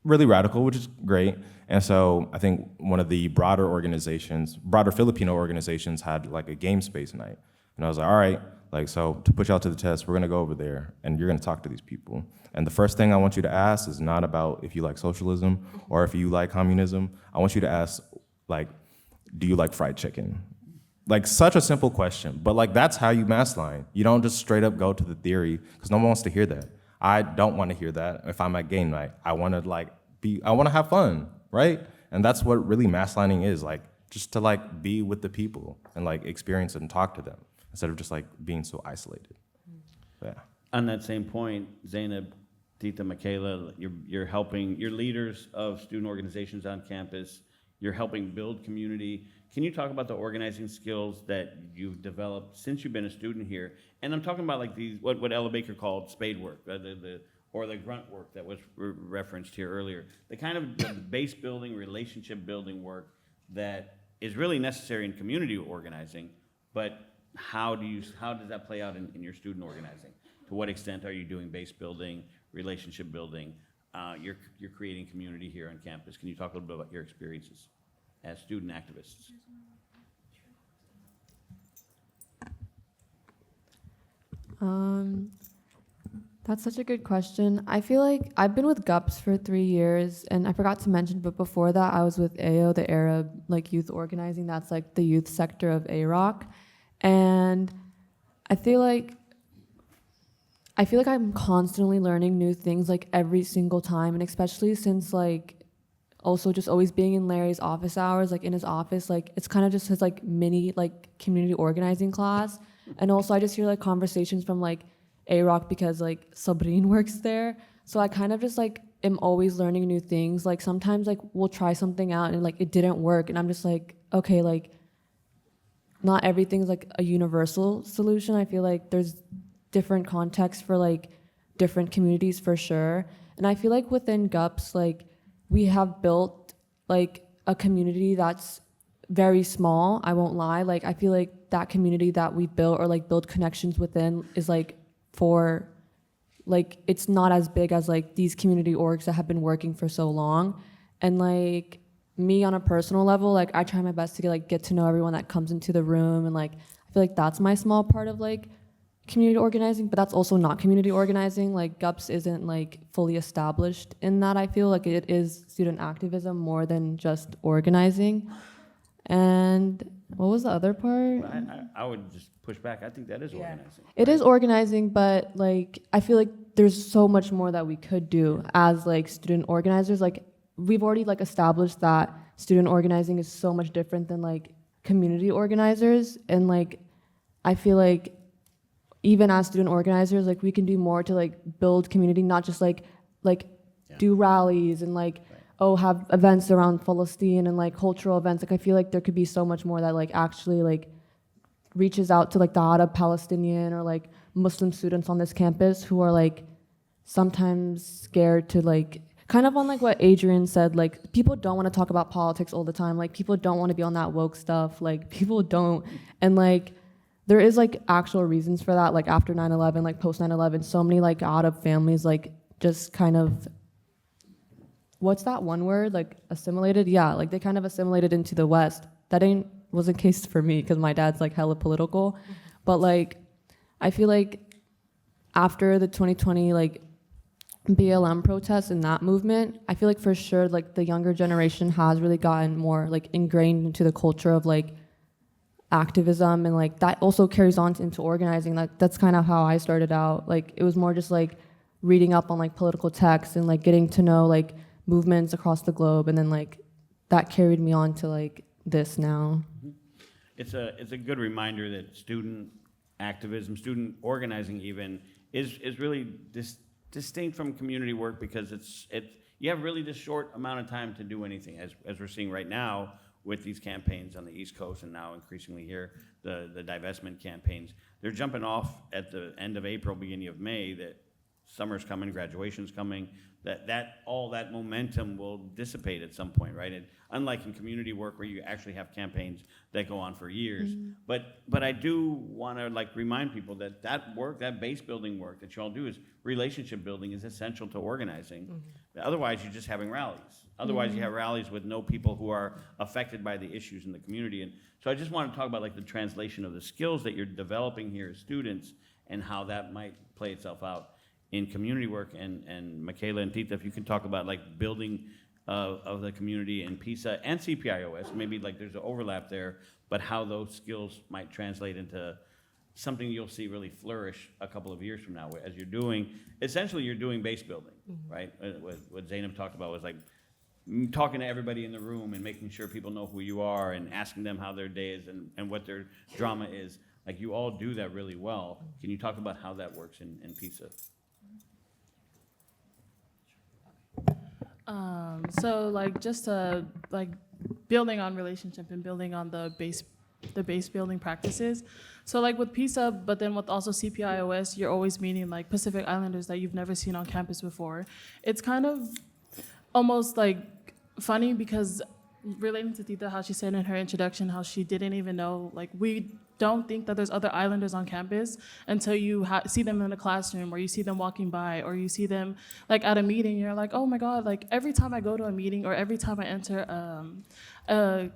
really radical, which is great. And so I think one of the broader Filipino organizations had like a game space night. And I was like, all right, like, so to push out to the test, we're gonna go over there and you're gonna talk to these people. And the first thing I want you to ask is not about if you like socialism or if you like communism. I want you to ask, like, do you like fried chicken? Like, such a simple question, but like, that's how you mass line. You don't just straight up go to the theory, because no one wants to hear that. I don't want to hear that if I'm at game night. I want to have fun, right? And that's what really mass lining is, like, just to like be with the people and like experience it and talk to them instead of just like being so isolated. Yeah. On that same point, Zainab, Tita, Michaela, you're helping, you're leaders of student organizations on campus. You're helping build community. Can you talk about the organizing skills that you've developed since you've been a student here? And I'm talking about like these, what Ella Baker called spade work, or the grunt work that was referenced here earlier. The kind of the base building, relationship building work that is really necessary in community organizing, but how does that play out in your student organizing? To what extent are you doing base building, relationship building? You're creating community here on campus. Can you talk a little bit about your experiences as student activists? That's such a good question. I feel like I've been with GUPS for 3 years, and I forgot to mention, but before that, I was with AO, the Arab like youth organizing. That's like the youth sector of AROC, and I feel like I'm constantly learning new things like every single time, and especially since like also just always being in Larry's office hours, like in his office, like it's kind of just his like mini like community organizing class, and also I just hear like conversations from like AROC because like Sabrine works there, so I kind of just like am always learning new things. Like sometimes like we'll try something out and like it didn't work, and I'm just like, okay, like not everything's like a universal solution. I feel like there's different contexts for like different communities for sure. And I feel like within GUPS, like we have built like a community that's very small, I won't lie. Like I feel like that community that we built or like build connections within is like for like, it's not as big as like these community orgs that have been working for so long. And like me on a personal level, like I try my best to get to know everyone that comes into the room, and like I feel like that's my small part of like community organizing, but that's also not community organizing. Like GUPS isn't like fully established in that. I feel like it is student activism more than just organizing. And what was the other part? I would just push back. I think that is organizing. It is organizing, but like I feel like there's so much more that we could do as like student organizers. Like we've already like established that student organizing is so much different than like community organizers, and like I feel like even as student organizers, like we can do more to like build community, not just like do rallies and like have events around Palestine and like cultural events. Like I feel like there could be so much more that like actually like reaches out to like the Arab Palestinian or like Muslim students on this campus who are like sometimes scared to like, kind of on like what Adrian said, like people don't want to talk about politics all the time. Like people don't want to be on that woke stuff. Like people don't. And like there is like actual reasons for that. Like after 9/11, like post 9/11, so many like Arab families like just kind of, what's that one word? Like assimilated? Yeah, like they kind of assimilated into the West. That wasn't the case for me because my dad's like hella political. But like I feel like after the 2020 like BLM protests and that movement, I feel like for sure like the younger generation has really gotten more like ingrained into the culture of like activism, and like that also carries on into organizing. Like that's kind of how I started out. Like it was more just like reading up on like political texts and like getting to know like movements across the globe, and then like that carried me on to like this now. It's a good reminder that student activism, student organizing even is really distinct from community work, because you have really this short amount of time to do anything, as we're seeing right now with these campaigns on the East Coast and now increasingly here, the divestment campaigns. They're jumping off at the end of April, beginning of May, that summer's coming, graduation's coming, all that momentum will dissipate at some point, right? And unlike in community work where you actually have campaigns that go on for years. But I do want to like remind people that work, that base building work that you all do is relationship building is essential to organizing. Otherwise, you're just having rallies. Otherwise, you have rallies with no people who are affected by the issues in the community. And so I just want to talk about like the translation of the skills that you're developing here as students and how that might play itself out in community work. And Michaela and Tita, if you can talk about like building of the community in PISA and CPIOS, maybe like there's an overlap there, but how those skills might translate into something you'll see really flourish a couple of years from now as you're doing, essentially you're doing base building, right? What Zainab talked about was like talking to everybody in the room and making sure people know who you are and asking them how their day is and what their drama is. Like you all do that really well. Can you talk about how that works in PISA? So like just like building on relationship and building on the base building practices. So like with PISA, but then with also CPIOS, you're always meeting like Pacific Islanders that you've never seen on campus before. It's kind of almost like funny because relating to Tita, how she said in her introduction, how she didn't even know, like we don't think that there's other islanders on campus until you see them in a classroom or you see them walking by or you see them like at a meeting. You're like, oh my God, like every time I go to a meeting or every time I enter a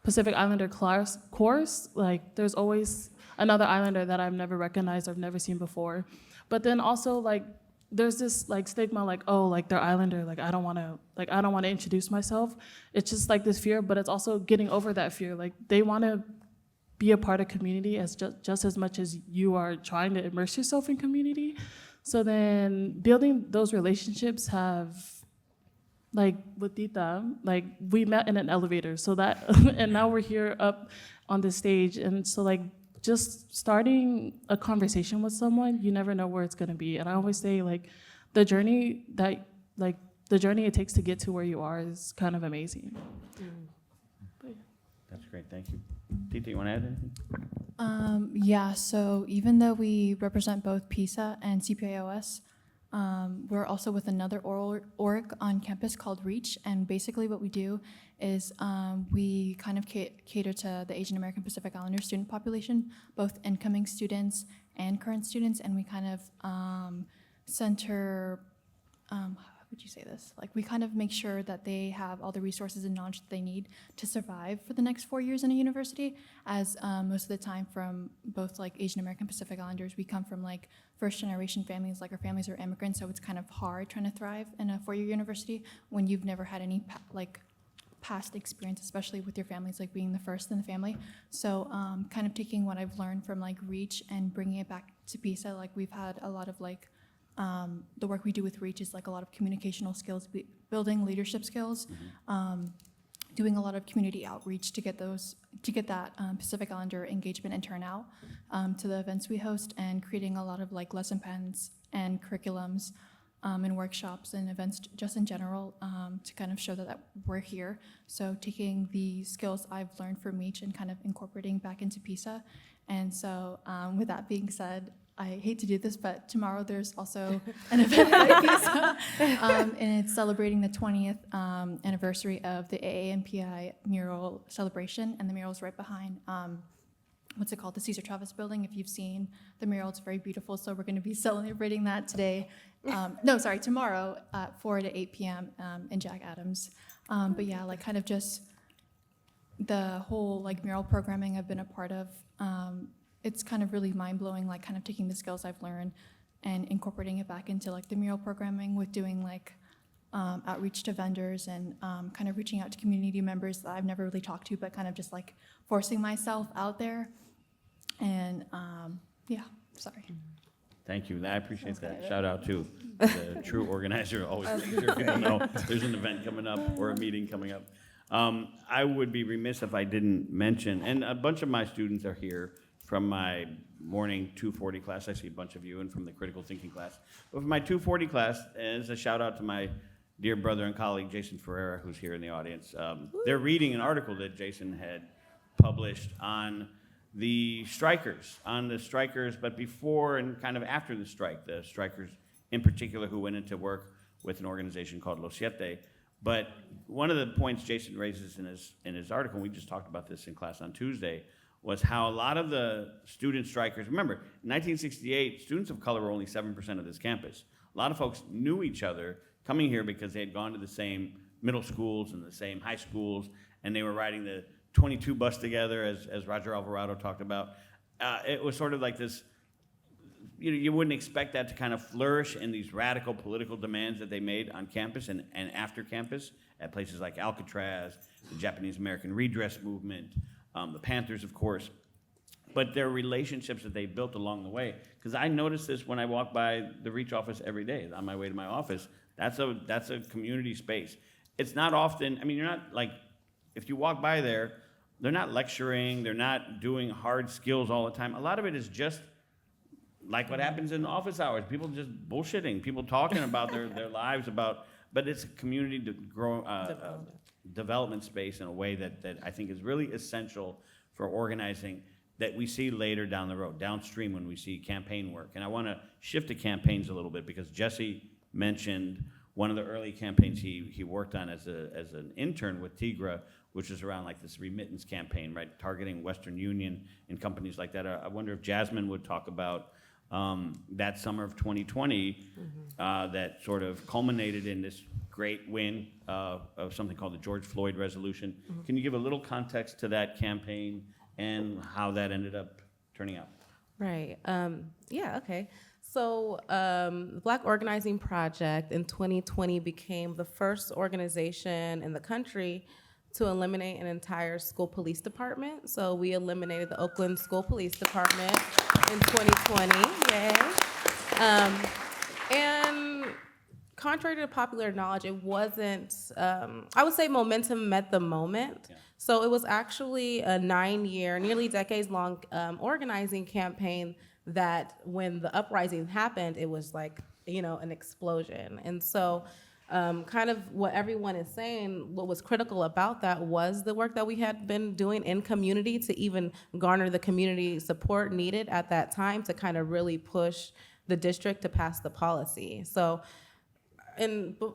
Pacific Islander course, like there's always another islander that I've never recognized or I've never seen before. But then also like there's this like stigma like, oh, like they're islander, like I don't want to introduce myself. It's just like this fear, but it's also getting over that fear. Like they want to be a part of community as just as much as you are trying to immerse yourself in community. So then building those relationships have, like with Tita, like we met in an elevator, so that, and now we're here up on the stage. And so like just starting a conversation with someone, you never know where it's gonna be. And I always say like the journey it takes to get to where you are is kind of amazing. That's great, thank you. Tita, you want to add anything? Yeah, so even though we represent both PISA and CPIOS, we're also with another org on campus called REACH, and basically what we do is we kind of cater to the Asian American Pacific Islander student population, both incoming students and current students, and we kind of center, how would you say this? Like we kind of make sure that they have all the resources and knowledge that they need to survive for the next 4 years in a university, as most of the time from both like Asian American Pacific Islanders, we come from like first generation families, like our families are immigrants, so it's kind of hard trying to thrive in a 4-year university when you've never had any past experience, especially with your families, like being the first in the family. So kind of taking what I've learned from like REACH and bringing it back to PISA, like we've had a lot of like, the work we do with REACH is like a lot of communicational skills, building leadership skills, doing a lot of community outreach to get that Pacific Islander engagement and turnout to the events we host, and creating a lot of like lesson plans and curriculums and workshops and events just in general to kind of show that we're here. So taking the skills I've learned from REACH and kind of incorporating back into PISA. And so with that being said, I hate to do this, but tomorrow there's also an event at PISA, and it's celebrating the 20th anniversary of the AAMPI mural celebration, and the mural is right behind, what's it called, the Cesar Chavez building. If you've seen the mural, it's very beautiful, so we're going to be celebrating that today. Tomorrow at 4 to 8 p.m. In Jack Adams. But yeah, like kind of just the whole like mural programming I've been a part of. It's kind of really mind-blowing, like kind of taking the skills I've learned and incorporating it back into like the mural programming with doing like outreach to vendors and kind of reaching out to community members that I've never really talked to, but kind of just like forcing myself out there. And yeah, sorry. Thank you, I appreciate that. Shout out to the true organizer, always making sure people know there's an event coming up or a meeting coming up. I would be remiss if I didn't mention, and a bunch of my students are here from my morning 240 class. I see a bunch of you, and from the critical thinking class. But for my 240 class, as a shout out to my dear brother and colleague Jason Ferreira, who's here in the audience. They're reading an article that Jason had published on the strikers, but before and kind of after the strikers in particular who went into work with an organization called Los Siete. But one of the points Jason raises in his article, and we just talked about this in class on Tuesday, was how a lot of the student strikers, remember, in 1968, students of color were only 7% of this campus. A lot of folks knew each other coming here because they had gone to the same middle schools and the same high schools, and they were riding the 22 bus together, as Roger Alvarado talked about. It was sort of like this, you wouldn't expect that to kind of flourish in these radical political demands that they made on campus and after campus at places like Alcatraz, the Japanese American Redress Movement, the Panthers, of course. But their relationships that they built along the way. Because I notice this when I walk by the Reach office every day on my way to my office. That's a community space. It's not often, you're not like, if you walk by there, they're not lecturing, they're not doing hard skills all the time. A lot of it is just like what happens in office hours. People just bullshitting, people talking about their lives but it's a community development space in a way that I think is really essential for organizing that we see later down the road, downstream when we see campaign work. And I want to shift to campaigns a little bit because Jesse mentioned one of the early campaigns he worked on as an intern with Tigra, which is around like this remittance campaign, right? Targeting Western Union and companies like that. I wonder if Jasmine would talk about that summer of 2020 that sort of culminated in this great win of something called the George Floyd resolution. Can you give a little context to that campaign and how that ended up turning out? Right. Yeah, okay. So the Black Organizing Project in 2020 became the first organization in the country to eliminate an entire school police department. So we eliminated the Oakland School Police Department in 2020, yay. And contrary to popular knowledge, it wasn't, I would say momentum met the moment. Yeah. So it was actually a 9-year, nearly decades-long organizing campaign that when the uprising happened, it was like, an explosion. And so kind of what everyone is saying, what was critical about that was the work that we had been doing in community to even garner the community support needed at that time to kind of really push the district to pass the policy. So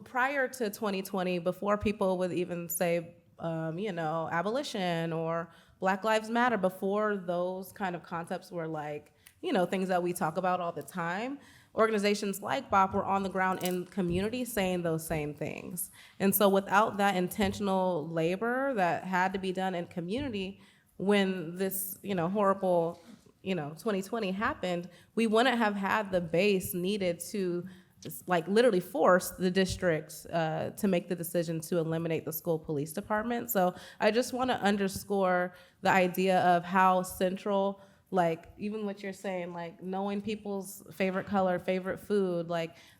prior to 2020, before people would even say, abolition or Black Lives Matter, before those kind of concepts were like, things that we talk about all the time, organizations like BOP were on the ground in community saying those same things. And so without that intentional labor that had to be done in community, when this, horrible, 2020 happened, we wouldn't have had the base needed to literally force the districts to make the decision to eliminate the school police department. So I just want to underscore the idea of how central, even what you're saying, knowing people's favorite color, favorite food,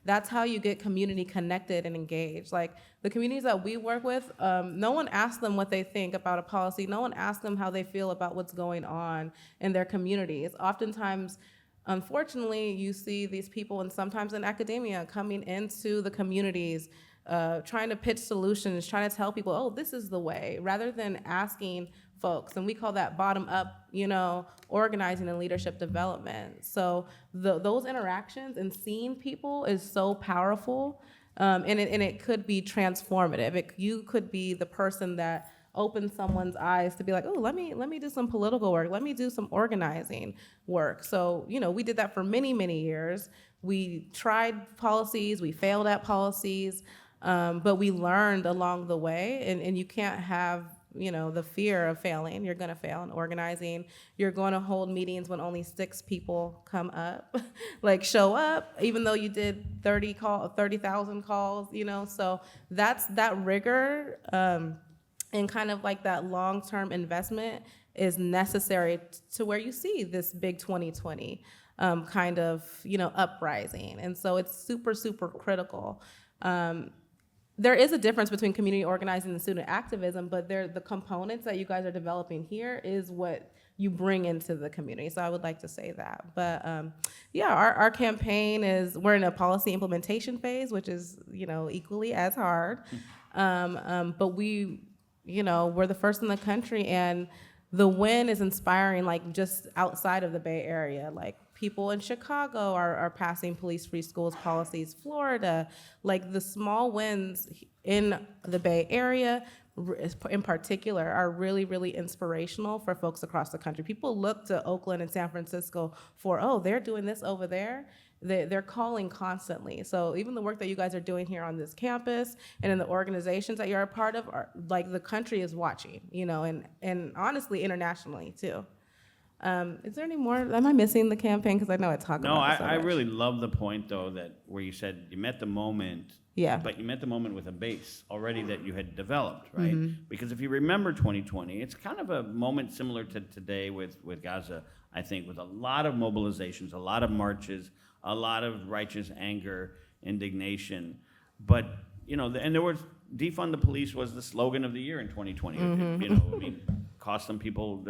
that's how you get community connected and engaged. The communities that we work with, no one asks them what they think about a policy. No one asks them how they feel about what's going on in their communities. Oftentimes, unfortunately, you see these people, and sometimes in academia, coming into the communities, trying to pitch solutions, trying to tell people, oh, this is the way, rather than asking folks. And we call that bottom-up, organizing and leadership development. So those interactions and seeing people is so powerful, and it could be transformative. You could be the person that opens someone's eyes to be like, oh, let me do some political work. Let me do some organizing work. So, we did that for many, many years. We tried policies, we failed at policies, but we learned along the way, and you can't have the fear of failing. You're gonna fail in organizing. You're gonna hold meetings when only 6 people come up, show up, even though you did 30,000 calls, so that's that rigor, and kind of that long-term investment is necessary to where you see this big 2020 kind of, uprising. And so it's super, super critical. There is a difference between community organizing and student activism, but the components that you guys are developing here is what you bring into the community. So I would like to say that. But yeah, our campaign we're in a policy implementation phase, which is, equally as hard. But we're the first in the country, and the win is inspiring, like just outside of the Bay Area. Like people in Chicago are passing police-free schools policies, Florida, like the small wins in the Bay Area in particular are really, really inspirational for folks across the country. People look to Oakland and San Francisco for, oh, they're doing this over there. They're calling constantly. So even the work that you guys are doing here on this campus and in the organizations that you're a part of, are like the country is watching, and honestly internationally too. Is there any more? Am I missing the campaign? Because I know I talk No, about it so I much. really love the point though where you said you met the moment. Yeah. But you met the moment with a base already that you had developed, right? Mm-hmm. Because if you remember 2020, it's kind of a moment similar to today with Gaza, I think, with a lot of mobilizations, a lot of marches, a lot of righteous anger, indignation. But, and there was, defund the police was the slogan of the year in 2020. Cost some people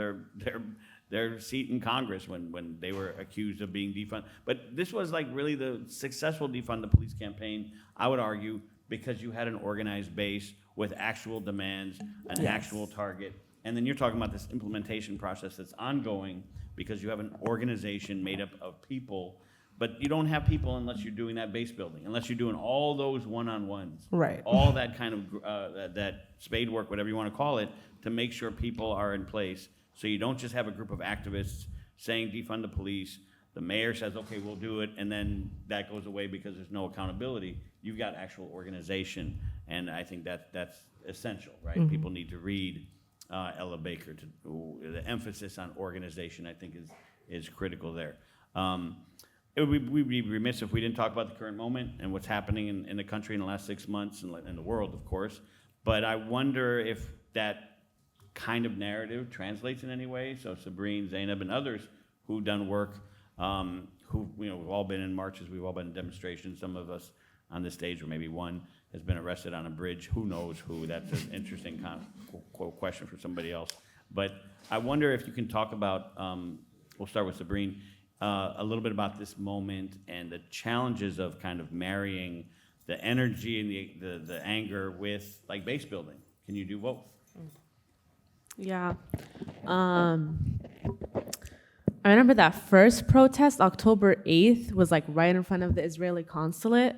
their seat in Congress when they were accused of being defund. But this was like really the successful defund the police campaign, I would argue, because you had an organized base with actual demands, an actual target. And then you're talking about this implementation process that's ongoing because you have an organization made up of people, but you don't have people unless you're doing that base building, unless you're doing all those one-on-ones. Right. All that kind of, that spade work, whatever you want to call it, to make sure people are in place. So you don't just have a group of activists saying defund the police, the mayor says, okay, we'll do it, and then that goes away because there's no accountability. You've got actual organization, and I think that's essential, right? Mm-hmm. People need to read Ella Baker. The emphasis on organization, I think, is critical there. We'd be remiss if we didn't talk about the current moment and what's happening in the country in the last 6 months and in the world, of course. But I wonder if that kind of narrative translates in any way. So Sabrine, Zainab, and others who've done work, we've all been in marches, we've all been in demonstrations. Some of us on this stage, or maybe one, has been arrested on a bridge. Who knows who? That's an interesting question for somebody else. But I wonder if you can talk about, we'll start with Sabrine, a little bit about this moment and the challenges of kind of marrying the energy and the anger with like base building. Can you do both? Yeah. I remember that first protest, October 8th, was like right in front of the Israeli consulate.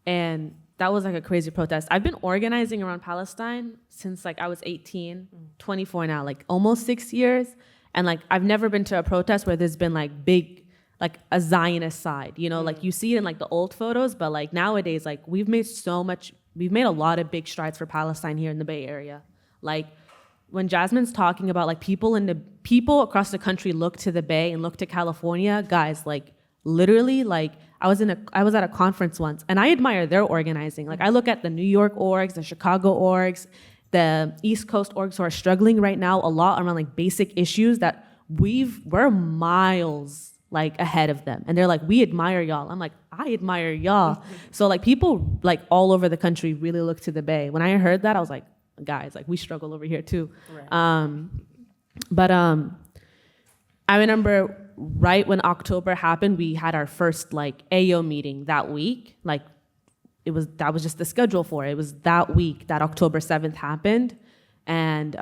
And that was like a crazy protest. I've been organizing around Palestine since like I was 18, 24 now, like almost 6 years. And like I've never been to a protest where there's been like big, like a Zionist side, like you see it in like the old photos, but like nowadays, like we've made a lot of big strides for Palestine here in the Bay Area. Like when Jasmine's talking about like people across the country look to the Bay and look to California, guys, like literally, like I was at a conference once and I admire their organizing. Like I look at the New York orgs, the Chicago orgs, the East Coast orgs who are struggling right now a lot around like basic issues that we're miles like ahead of them. And they're like, we admire y'all. I'm like, I admire y'all. So like people like all over the country really look to the Bay. When I heard that, I was like, guys, like we struggle over here too. Right. But I remember right when October happened, we had our first like AO meeting that week. Like that was just the schedule for it. It was that week that October 7th happened. And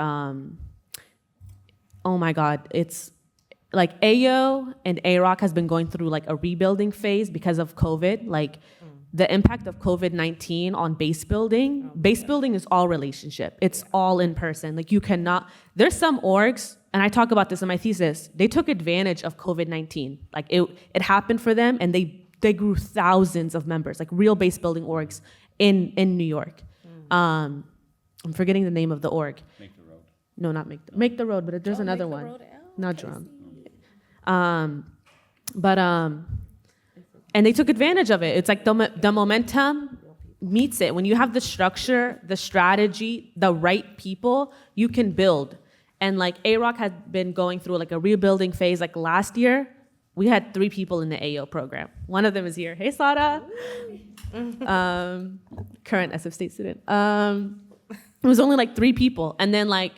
oh my God, it's like AO and AROC has been going through like a rebuilding phase because of COVID. Like the impact of COVID-19 on base building. Base building is all relationship. It's all in person. Like you cannot, there's some orgs, and I talk about this in my thesis, they took advantage of COVID-19. Like it happened for them and they grew thousands of members, like real base building orgs in New York. I'm forgetting the name of the org. Make the Road. No, not Make the Road, but there's another one. Not Drum. And they took advantage of it. It's like the momentum meets it. When you have the structure, the strategy, the right people, you can build. And like AROC had been going through like a rebuilding phase. Like last year, we had 3 people in the AO program. One of them is here. Hey, Sada. Current SF State student. It was only like 3 people. And then like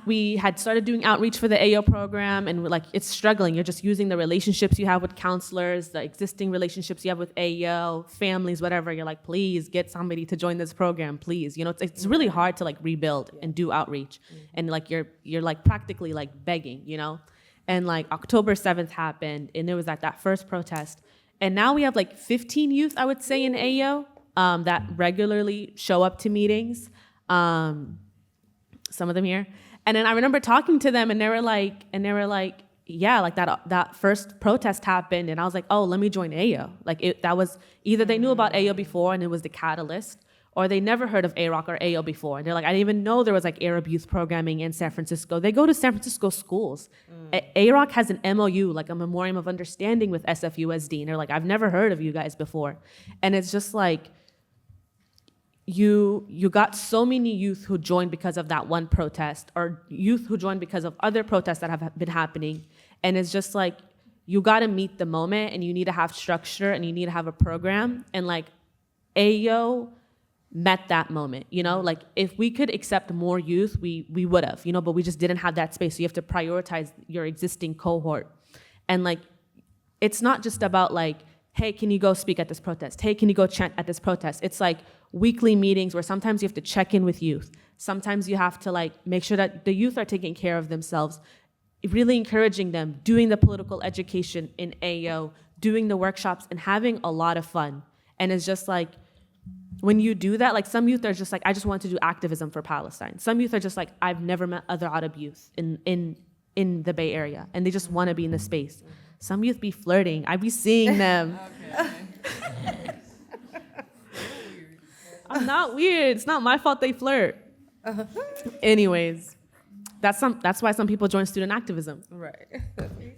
we had started doing outreach for the AO program, and we're like, it's struggling. You're just using the relationships you have with counselors, the existing relationships you have with AO, families, whatever. You're like, please get somebody to join this program, please. You know, it's really hard to like rebuild and do outreach, and like you're like practically like begging, you know. And like October 7th happened, and there was like that first protest, and now we have like 15 youth, I would say, in AO that regularly show up to meetings. Some of them here. And then I remember talking to them, and they were like, yeah, like that first protest happened, and I was like, oh, let me join AO. Like that was either they knew about AO before and it was the catalyst, or they never heard of AROC or AO before. And they're like, I didn't even know there was like Arab youth programming in San Francisco. They go to San Francisco schools. AROC has an MOU, like a Memorandum of Understanding with SFUSD. And they're like, I've never heard of you guys before. And it's just like, you got so many youth who joined because of that one protest, or youth who joined because of other protests that have been happening. And it's just like, you got to meet the moment, and you need to have structure, and you need to have a program. And like AO met that moment, you know, like if we could accept more youth, we would have, you know, but we just didn't have that space. So you have to prioritize your existing cohort. And like, it's not just about like, hey, can you go speak at this protest? Hey, can you go chant at this protest? It's like weekly meetings where sometimes you have to check in with youth. Sometimes you have to like make sure that the youth are taking care of themselves, really encouraging them, doing the political education in AO, doing the workshops, and having a lot of fun. And it's just like, when you do that, like some youth are just like, I just want to do activism for Palestine. Some youth are just like, I've never met other Arab youth in the Bay Area, and they just want to be in the space. Some youth be flirting. I be seeing them. I'm not weird. It's not my fault they flirt. Anyways, that's why some people join student activism. Right.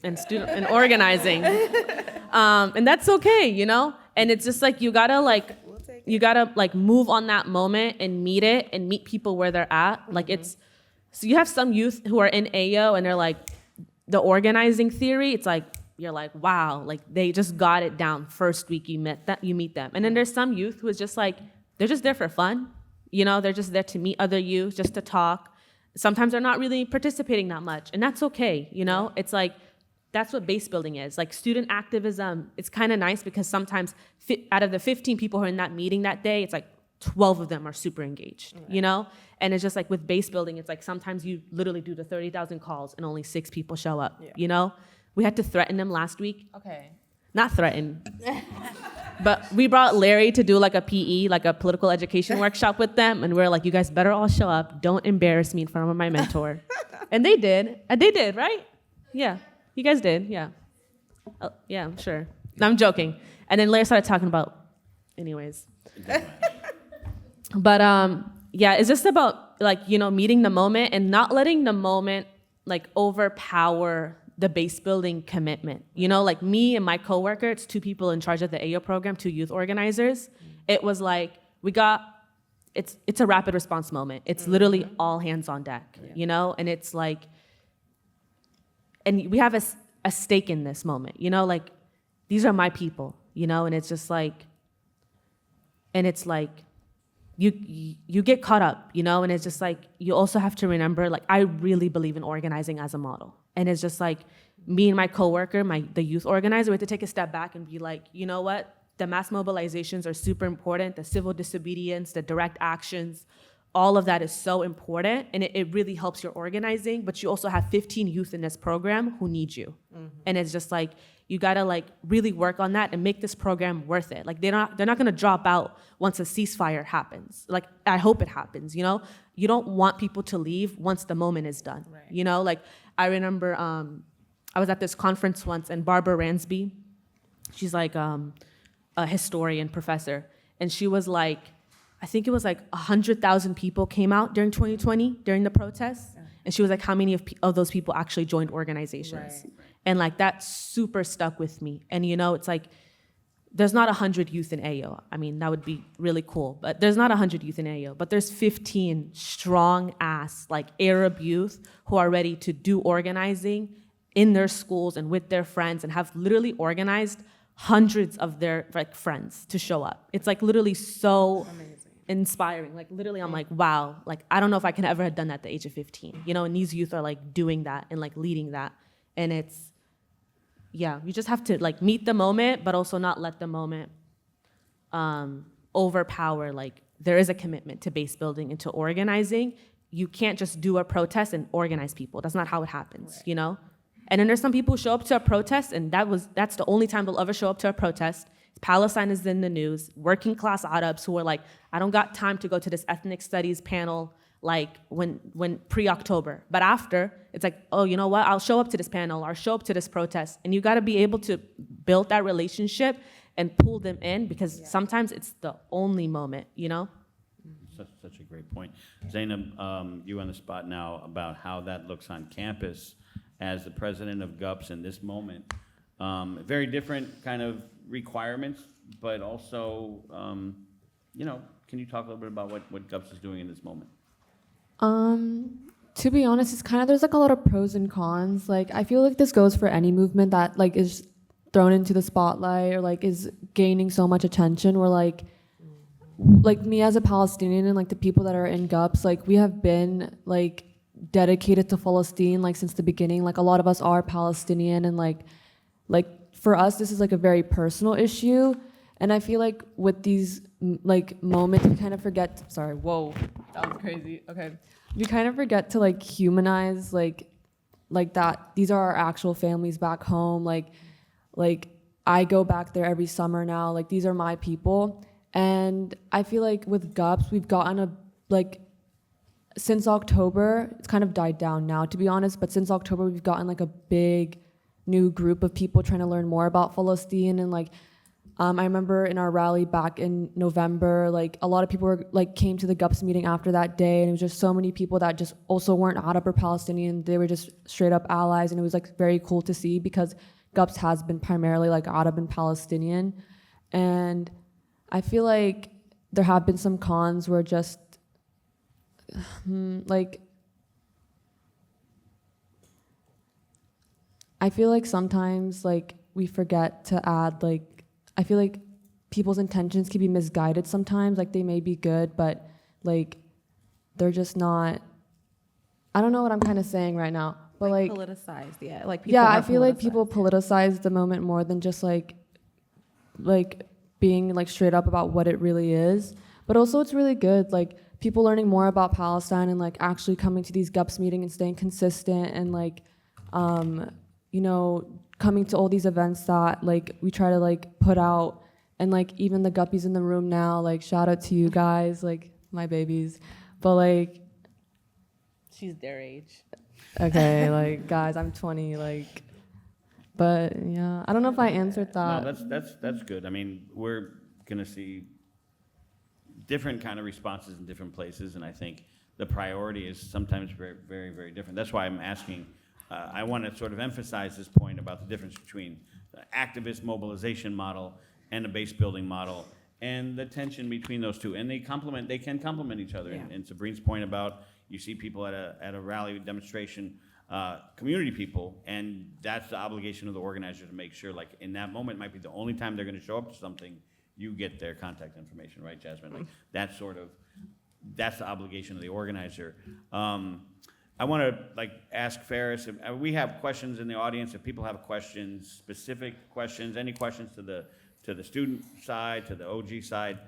and organizing. And that's okay, you know? And it's just like you gotta move on that moment and meet it and meet people where they're at. Like so you have some youth who are in AO and they're like, the organizing theory, it's like, you're like, wow, like they just got it down first week you meet them. And then there's some youth who is just like, they're just there for fun. You know, they're just there to meet other youth, just to talk. Sometimes they're not really participating that much, and that's okay, you know? It's like, that's what base building is. Like student activism, it's kind of nice because sometimes out of the 15 people who are in that meeting that day, it's like 12 of them are super engaged, you know? And it's just like with base building, it's like sometimes you literally do the 30,000 calls and only 6 people show up, you know? We had to threaten them last week. Okay. Not threaten. But we brought Larry to do like a PE, like a political education workshop with them. And we are like, you guys better all show up. Don't embarrass me in front of my mentor. And they did. And they did, right? Yeah. You guys did, yeah. Yeah, I'm sure. No, I'm joking. And then Larry started talking about, anyways. But yeah, it's just about like, you know, meeting the moment and not letting the moment like overpower the base building commitment. You know, like me and my coworker, it's 2 people in charge of the AO program, 2 youth organizers. It was like, it's a rapid response moment. It's literally all hands on deck, you know? And it's like, and we have a stake in this moment, you know? Like, these are my people, you know? And it's just like, and it's like, you get caught up, you know? And it's just like, you also have to remember, like, I really believe in organizing as a model. And it's just like, me and my coworker, the youth organizer, we have to take a step back and be like, you know what? The mass mobilizations are super important. The civil disobedience, the direct actions, all of that is so important. And it really helps your organizing. But you also have 15 youth in this program who need you. And it's just like, you gotta like really work on that and make this program worth it. Like they're not gonna drop out once a ceasefire happens. Like I hope it happens, you know? You don't want people to leave once the moment is done. Right. You know, like I remember I was at this conference once and Barbara Ransby, she's like a historian professor. And she was like, I think it was like 100,000 people came out during 2020 during the protests. Yeah. And she was like, how many of those people actually joined organizations? Right. And like that super stuck with me. And you know, it's like, there's not 100 youth in AO. I mean, that would be really cool, but there's not 100 youth in AO, but there's 15 strong ass like Arab youth who are ready to do organizing in their schools and with their friends and have literally organized hundreds of their like friends to show up. It's like literally so amazing. inspiring. Like literally, I'm like, wow, like I don't know if I can ever have done that at the age of 15, you know, and these youth are like doing that and like leading that. And it's, yeah, you just have to like meet the moment, but also not let the moment overpower, like there is a commitment to base building and to organizing. You can't just do a protest and organize people. That's not how it happens, you know? And then there's some people who show up to a protest and that's the only time they'll ever show up to a protest. Palestine is in the news. Working class Arabs who are like, I don't got time to go to this ethnic studies panel like when pre-October. But after, it's like, oh, you know what? I'll show up to this panel or show up to this protest. And you gotta be able to build that relationship and pull them in because sometimes it's the only moment, you know? Such a great point. Zainab, you on the spot now about how that looks on campus as the president of GUPS in this moment. Very different kind of requirements, but also, you know, can you talk a little bit about what GUPS is doing in this moment? To be honest, it's kind of, there's like a lot of pros and cons. Like, I feel like this goes for any movement that like is thrown into the spotlight or like is gaining so much attention. Where like me as a Palestinian and like the people that are in GUPS, like we have been like dedicated to Palestine like since the beginning. Like a lot of us are Palestinian and like for us this is like a very personal issue. And I feel like with these like moments we kind of forget, sorry, whoa, that was crazy. Okay. We kind of forget to like humanize like that these are our actual families back home. Like I go back there every summer now. Like these are my people. And I feel like with GUPS, we've gotten since October, it's kind of died down now, to be honest, but since October, we've gotten like a big new group of people trying to learn more about Palestine. And like, I remember in our rally back in November, like a lot of people came to the GUPS meeting after that day. And it was just so many people that just also weren't Arab or Palestinian. They were just straight up allies. And it was like very cool to see because GUPS has been primarily like Arab and Palestinian. And I feel like there have been some cons where just like I feel like sometimes like we forget to add like I feel like people's intentions can be misguided sometimes. Like they may be good, but like they're just not. I don't know what I'm kind of saying right now, but like politicized, yeah. Like people yeah, are I feel like people politicized, politicize the moment more than just like being like straight up about what it really is. But also it's really good, like people learning more about Palestine and like actually coming to these GUPS meetings and staying consistent and like, you know, coming to all these events that like we try to like put out. And like even the guppies in the room now, like shout out to you guys, like my babies. But like, She's their age. okay, like guys, I'm 20, like, but yeah, I don't know if I answered that. No, that's good. I mean, we're gonna see different kind of responses in different places, and I think the priority is sometimes very, very, very different. That's why I'm asking. I want to sort of emphasize this point about the difference between the activist mobilization model and the base building model, and the tension between those two. And they can complement each other. Yeah. And Sabrine's point about you see people at a rally demonstration. Community people, and that's the obligation of the organizer to make sure, like, in that moment might be the only time they're going to show up to something, you get their contact information, right, Jasmine? Like, that's the obligation of the organizer. I want to, like, ask Ferris, if, we have questions in the audience, if people have questions, specific questions, any questions to the student side, to the OG side,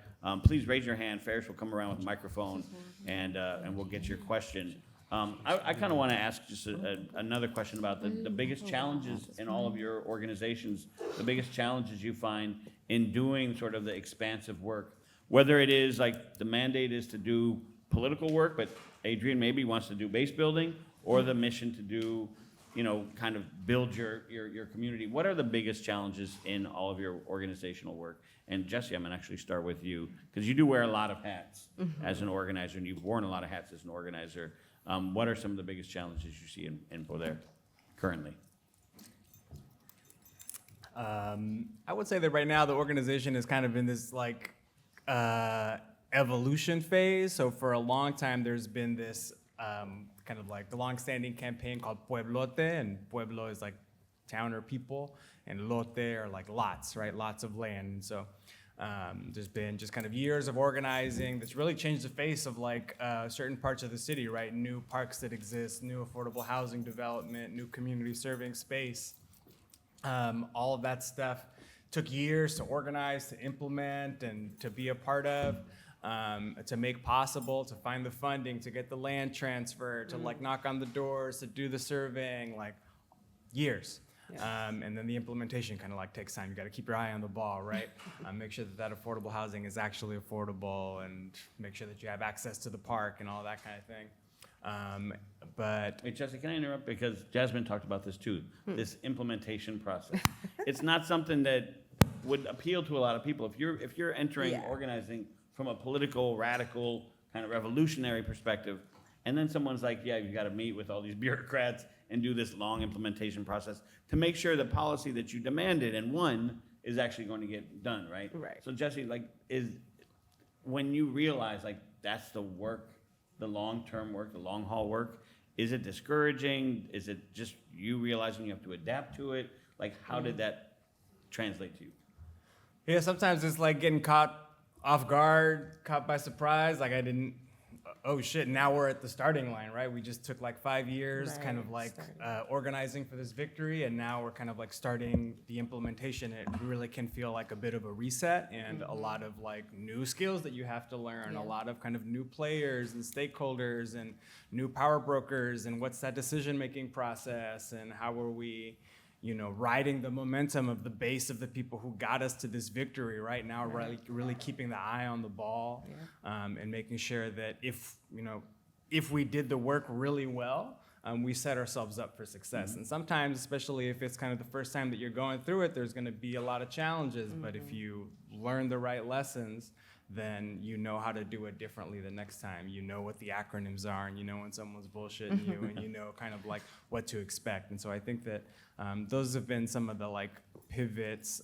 please raise your hand. Ferris will come around with a microphone, and we'll get your question. I kind of want to ask just another question about the biggest challenges in all of your organizations, the biggest challenges you find in doing sort of the expansive work, whether it is like the mandate is to do political work, but Adrian maybe wants to do base building, or the mission to do, you know, kind of build your community. What are the biggest challenges in all of your organizational work? And Jesse, I'm gonna actually start with you, because you do wear a lot of hats as an organizer, and you've worn a lot of hats as an organizer. What are some of the biggest challenges you see in Poder currently? I would say that right now the organization is kind of in this like evolution phase. So for a long time, there's been this kind of like the long-standing campaign called Pueblote, and Pueblo is like town or people, and lote are like lots, right? Lots of land. And so There's been just kind of years of organizing that's really changed the face of like certain parts of the city, right? New parks that exist, new affordable housing development, new community serving space. All of that stuff took years to organize, to implement, and to be a part of, to make possible, to find the funding, to get the land transfer, to like knock on the doors, to do the surveying, like years. And then the implementation kind of like takes time. You got to keep your eye on the ball, right? Make sure that affordable housing is actually affordable, and make sure that you have access to the park and all that kind of thing. But Hey, Jesse, can I interrupt? Because Jasmine talked about this too, this implementation process. It's not something that would appeal to a lot of people. If you're entering organizing from a political, radical, kind of revolutionary perspective, and then someone's like, yeah, you got to meet with all these bureaucrats and do this long implementation process to make sure the policy that you demanded and won is actually going to get done, right? Right. So Jesse, like, when you realize like that's the work, the long-term work, the long-haul work, is it discouraging? Is it just you realizing you have to adapt to it? Like, how did that translate to you? yeah, sometimes it's like getting caught off guard, caught by surprise. Like I didn't, oh shit, now we're at the starting line, right? We just took like 5 years kind of like organizing for this victory, and now we're kind of like starting the implementation. It really can feel like a bit of a reset and a lot of like new skills that you have to learn, a lot of kind of new players and stakeholders and new power brokers, and what's that decision-making process, and how are we, you know, riding the momentum of the base of the people who got us to this victory right now, really keeping the eye on the ball, and making sure that if we did the work really well, we set ourselves up for success. And sometimes, especially if it's kind of the first time that you're going through it, there's going to be a lot of challenges. But if you learn the right lessons, then you know how to do it differently the next time. You know what the acronyms are, and you know when someone's bullshitting you, and you know kind of like what to expect. And so I think that those have been some of the like pivots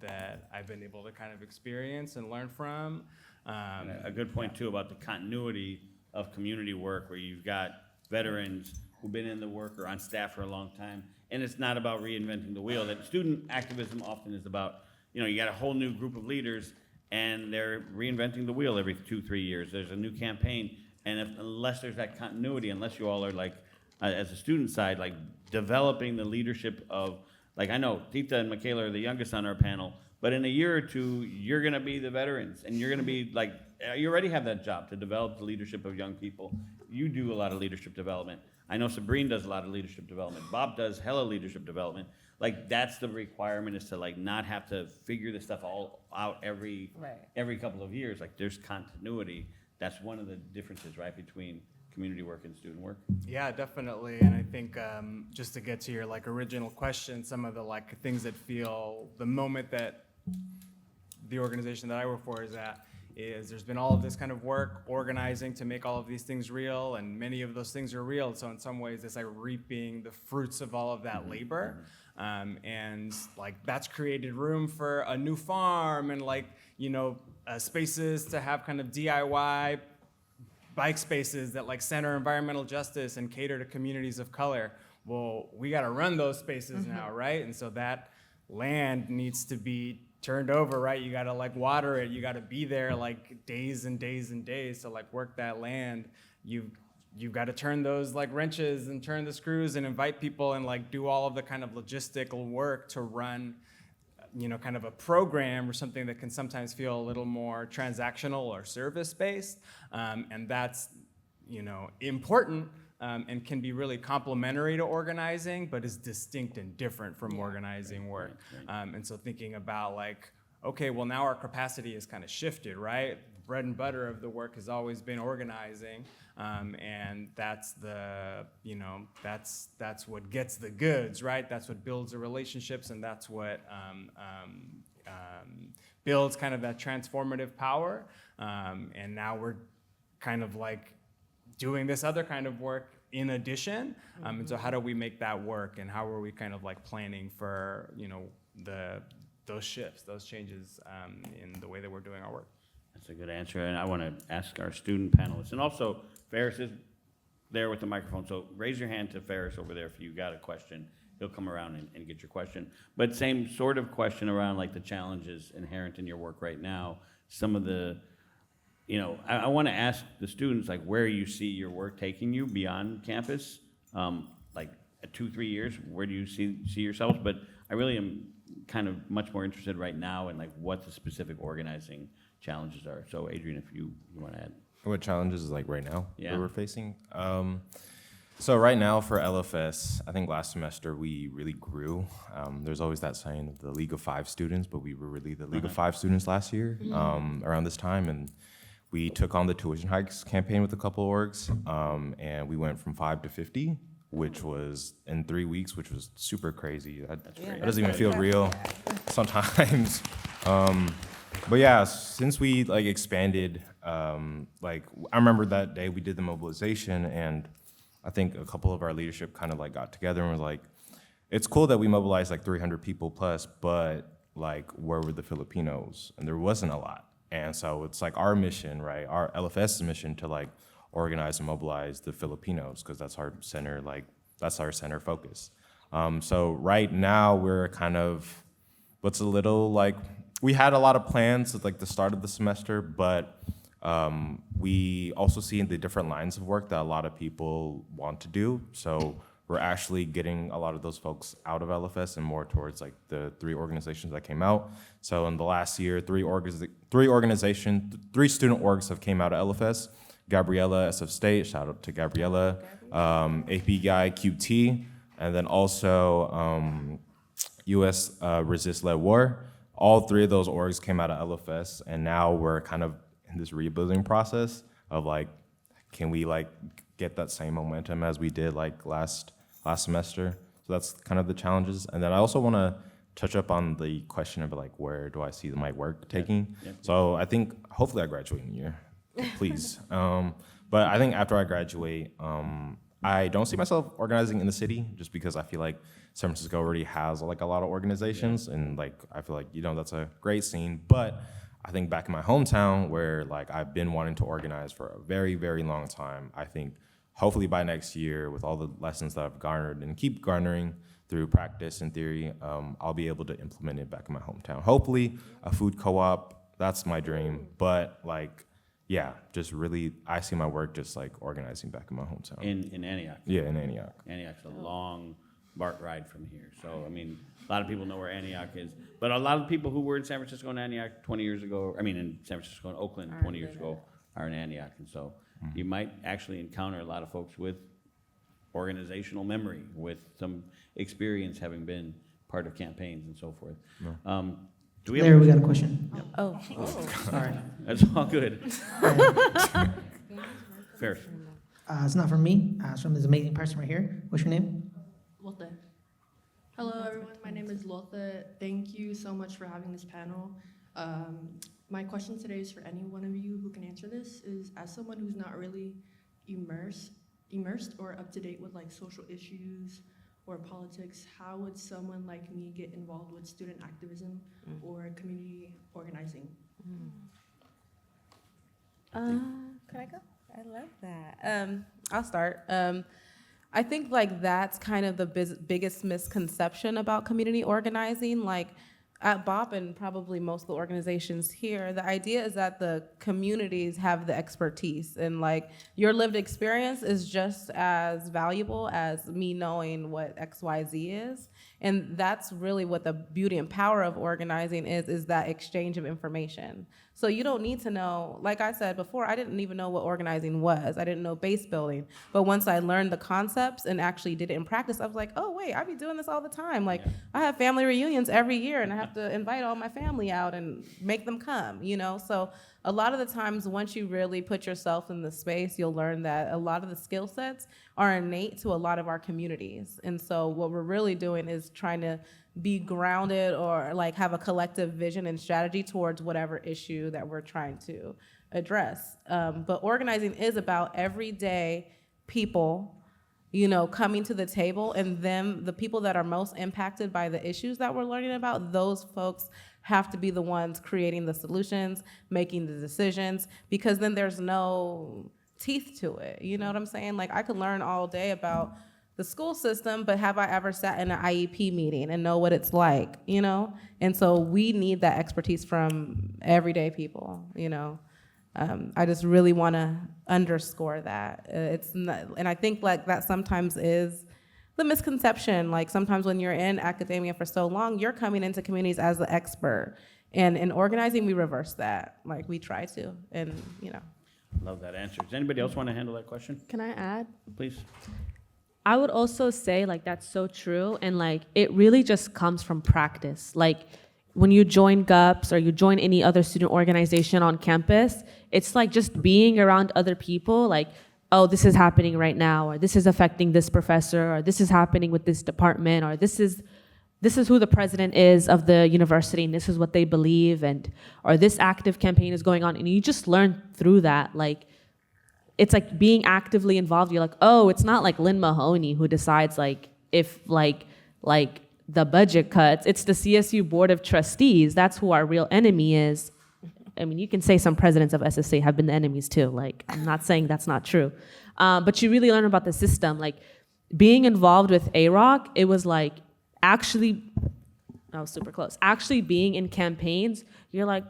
that I've been able to kind of experience and learn from. And a good point too about the continuity of community work, where you've got veterans who've been in the work or on staff for a long time, and it's not about reinventing the wheel. That student activism often is about, you got a whole new group of leaders, and they're reinventing the wheel every 2-3 years. There's a new campaign, and unless there's that continuity, unless you all are like, as a student side, like developing the leadership of, like I know Tita and Michaela are the youngest on our panel, but in a year or two, you're gonna be the veterans, and you're gonna be like, you already have that job to develop the leadership of young people. You do a lot of leadership development. I know Sabrine does a lot of leadership development. Bob does hella leadership development. Like, that's the requirement, is to like not have to figure this stuff all out every couple of years. Like, there's continuity. That's one of the differences, right, between community work and student work. Yeah, definitely. And I think just to get to your like original question, some of the like things that feel the moment that the organization that I work for is at, is there's been all of this kind of work organizing to make all of these things real, and many of those things are real. So in some ways, it's like reaping the fruits of all of that labor. And like that's created room for a new farm, and like, spaces to have kind of DIY bike spaces that like center environmental justice and cater to communities of color. Well, we got to run those spaces now, right? And so that land needs to be turned over, right? You got to like water it. You got to be there like days and days and days to like work that land. You've got to turn those like wrenches and turn the screws and invite people and like do all of the kind of logistical work to run, kind of a program or something that can sometimes feel a little more transactional or service-based. And that's, important and can be really complementary to organizing, but is distinct and different from organizing work. And so thinking about like, okay, well now our capacity is kind of shifted, right? Bread and butter of the work has always been organizing, and that's the, that's what gets the goods, right? That's what builds the relationships, and that's what builds kind of that transformative power. And now we're kind of like doing this other kind of work in addition. And so how do we make that work, and how are we kind of like planning for, those shifts, those changes in the way that we're doing our work? That's a good answer, and I want to ask our student panelists, and also Ferris is there with the microphone, so raise your hand to Ferris over there if you got a question, he'll come around and get your question. But same sort of question around like the challenges inherent in your work right now. Some of the, I want to ask the students like where you see your work taking you beyond campus. Like at 2-3 years, where do you see yourselves? But I really am kind of much more interested right now in like what the specific organizing challenges are. So Adrian, if you want to add. What challenges is like right now Yeah. that we're facing? So right now for LFS, I think last semester we really grew. There's always that saying of the League of Five students, but we were really the League of Five students last year around this time, and we took on the tuition hikes campaign with a couple orgs, and we went from 5 to 50, which was in 3 weeks, which was super crazy. That doesn't even feel real sometimes. But yeah, since we like expanded, like I remember that day we did the mobilization, and I think a couple of our leadership kind of like got together and was like, it's cool that we mobilized like 300 people plus, but like where were the Filipinos? And there wasn't a lot. And so it's like our mission, right? Our LFS's mission to like organize and mobilize the Filipinos, because that's our center, like that's our center focus. So right now we're kind of, what's a little like, we had a lot of plans at like the start of the semester, but we also see the different lines of work that a lot of people want to do. So we're actually getting a lot of those folks out of LFS and more towards like the 3 organizations that came out. So in the last year, 3 student orgs have came out of LFS. Gabriella, SF State, shout out to Gabriella, AP Guy, QT, and then also US Resist Led War. All 3 of those orgs came out of LFS, and now we're kind of in this rebuilding process of like, can we like get that same momentum as we did like last semester? So that's kind of the challenges. And then I also want to touch up on the question of like, where do I see my work taking? Yep. So I think hopefully I graduate in a year, please. But I think after I graduate, I don't see myself organizing in the city just because I feel like San Francisco already has like a lot of organizations, and like I feel like that's a great scene. But I think back in my hometown where like I've been wanting to organize for a very, very long time, I think hopefully by next year with all the lessons that I've garnered and keep garnering through practice and theory, I'll be able to implement it back in my hometown. Hopefully a food co-op, that's my dream. But like, yeah, just really, I see my work just like organizing back in my hometown. In Antioch. Yeah, in Antioch. Antioch's a long BART ride from here. So, I mean, a lot of people know where Antioch is. But a lot of people who were in San Francisco and Antioch 20 years ago, in San Francisco and Oakland 20 years ago, are in Antioch. And so you might actually encounter a lot of folks with organizational memory, with some experience having been part of campaigns and so forth. Do we have Larry, we got a question. Oh. Sorry. That's all good. Fair. It's not from me. It's from this amazing person right here. What's your name? Lotte. Hello, everyone. My name is Lotte. Thank you so much for having this panel. My question today is for any one of you who can answer this. Is as someone who's not really immersed or up to date with like social issues or politics, how would someone like me get involved with student activism or community organizing? Can I go? I love that. I'll start. I think like that's kind of the biggest misconception about community organizing. Like at BOP and probably most of the organizations here, the idea is that the communities have the expertise, and like your lived experience is just as valuable as me knowing what XYZ is. And that's really what the beauty and power of organizing is that exchange of information. So you don't need to know, like I said before, I didn't even know what organizing was. I didn't know base building. But once I learned the concepts and actually did it in practice, I was like, oh wait, I be doing this all the time. Like I have family reunions every year and I have to invite all my family out and make them come, So a lot of the times once you really put yourself in the space, you'll learn that a lot of the skill sets are innate to a lot of our communities. And so what we're really doing is trying to be grounded or like have a collective vision and strategy towards whatever issue that we're trying to address. But organizing is about everyday people, coming to the table, and then the people that are most impacted by the issues that we're learning about, those folks have to be the ones creating the solutions, making the decisions, because then there's no teeth to it. You know what I'm saying? Like I could learn all day about the school system, but have I ever sat in an IEP meeting and know what it's like, you know? And so we need that expertise from everyday people, you know? I just really want to underscore that. It's not, and I think like that sometimes is the misconception. Like sometimes when you're in academia for so long, you're coming into communities as the expert. And in organizing, we reverse that. Like we try to, and you know. Love that answer. Does anybody else want to handle that question? Can I add? Please. I would also say like that's so true, and like it really just comes from practice. Like when you join GUPS or you join any other student organization on campus, it's like just being around other people, like, oh, this is happening right now, or this is affecting this professor, or this is happening with this department, or this is who the president is of the university, and this is what they believe, and or this active campaign is going on, and you just learn through that. Like, it's like being actively involved. You're like, oh, it's not like Lynn Mahoney who decides like if like the budget cuts. It's the CSU Board of Trustees. That's who our real enemy is. I mean, you can say some presidents of SSA have been the enemies too. Like, I'm not saying that's not true, but you really learn about the system. Like, being involved with AROC, it was like actually, I was super close. Actually being in campaigns, you're like,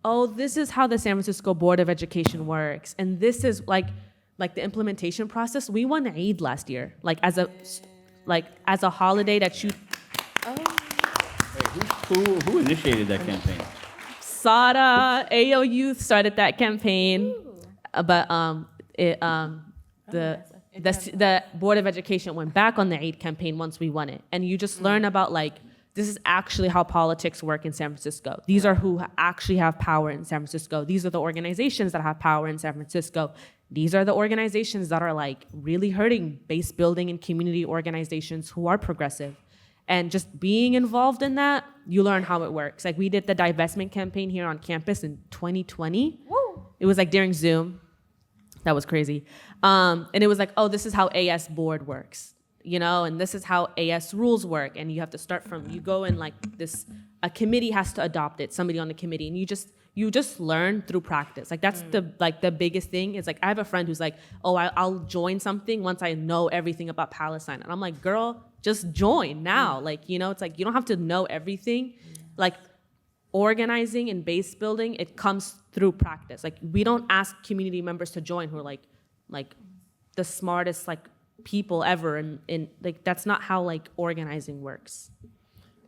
oh, this is how the San Francisco Board of Education works. And this is like the implementation process. We won Eid last year, like as a holiday that you. Wait, who initiated that campaign? SADA, AO Youth started that campaign, but the Board of Education went back on the Eid campaign once we won it. And you just learn about like, this is actually how politics work in San Francisco. These are who actually have power in San Francisco. These are the organizations that have power in San Francisco. These are the organizations that are like really hurting base building and community organizations who are progressive. And just being involved in that, you learn how it works. Like we did the divestment campaign here on campus in 2020. Woo! It was like during Zoom. That was crazy. And it was like, oh, this is how AS board works, you know, and this is how AS rules work. And you have to start from, you go in like this, a committee has to adopt it, somebody on the committee, and you just learn through practice. Like that's the biggest thing. Is like, I have a friend who's like, oh, I'll join something once I know everything about Palestine. And I'm like, girl, just join now. Like, you know, it's like, you don't have to know everything. Like organizing and base building, it comes through practice. Like we don't ask community members to join who are like the smartest like people ever. And like, that's not how like organizing works.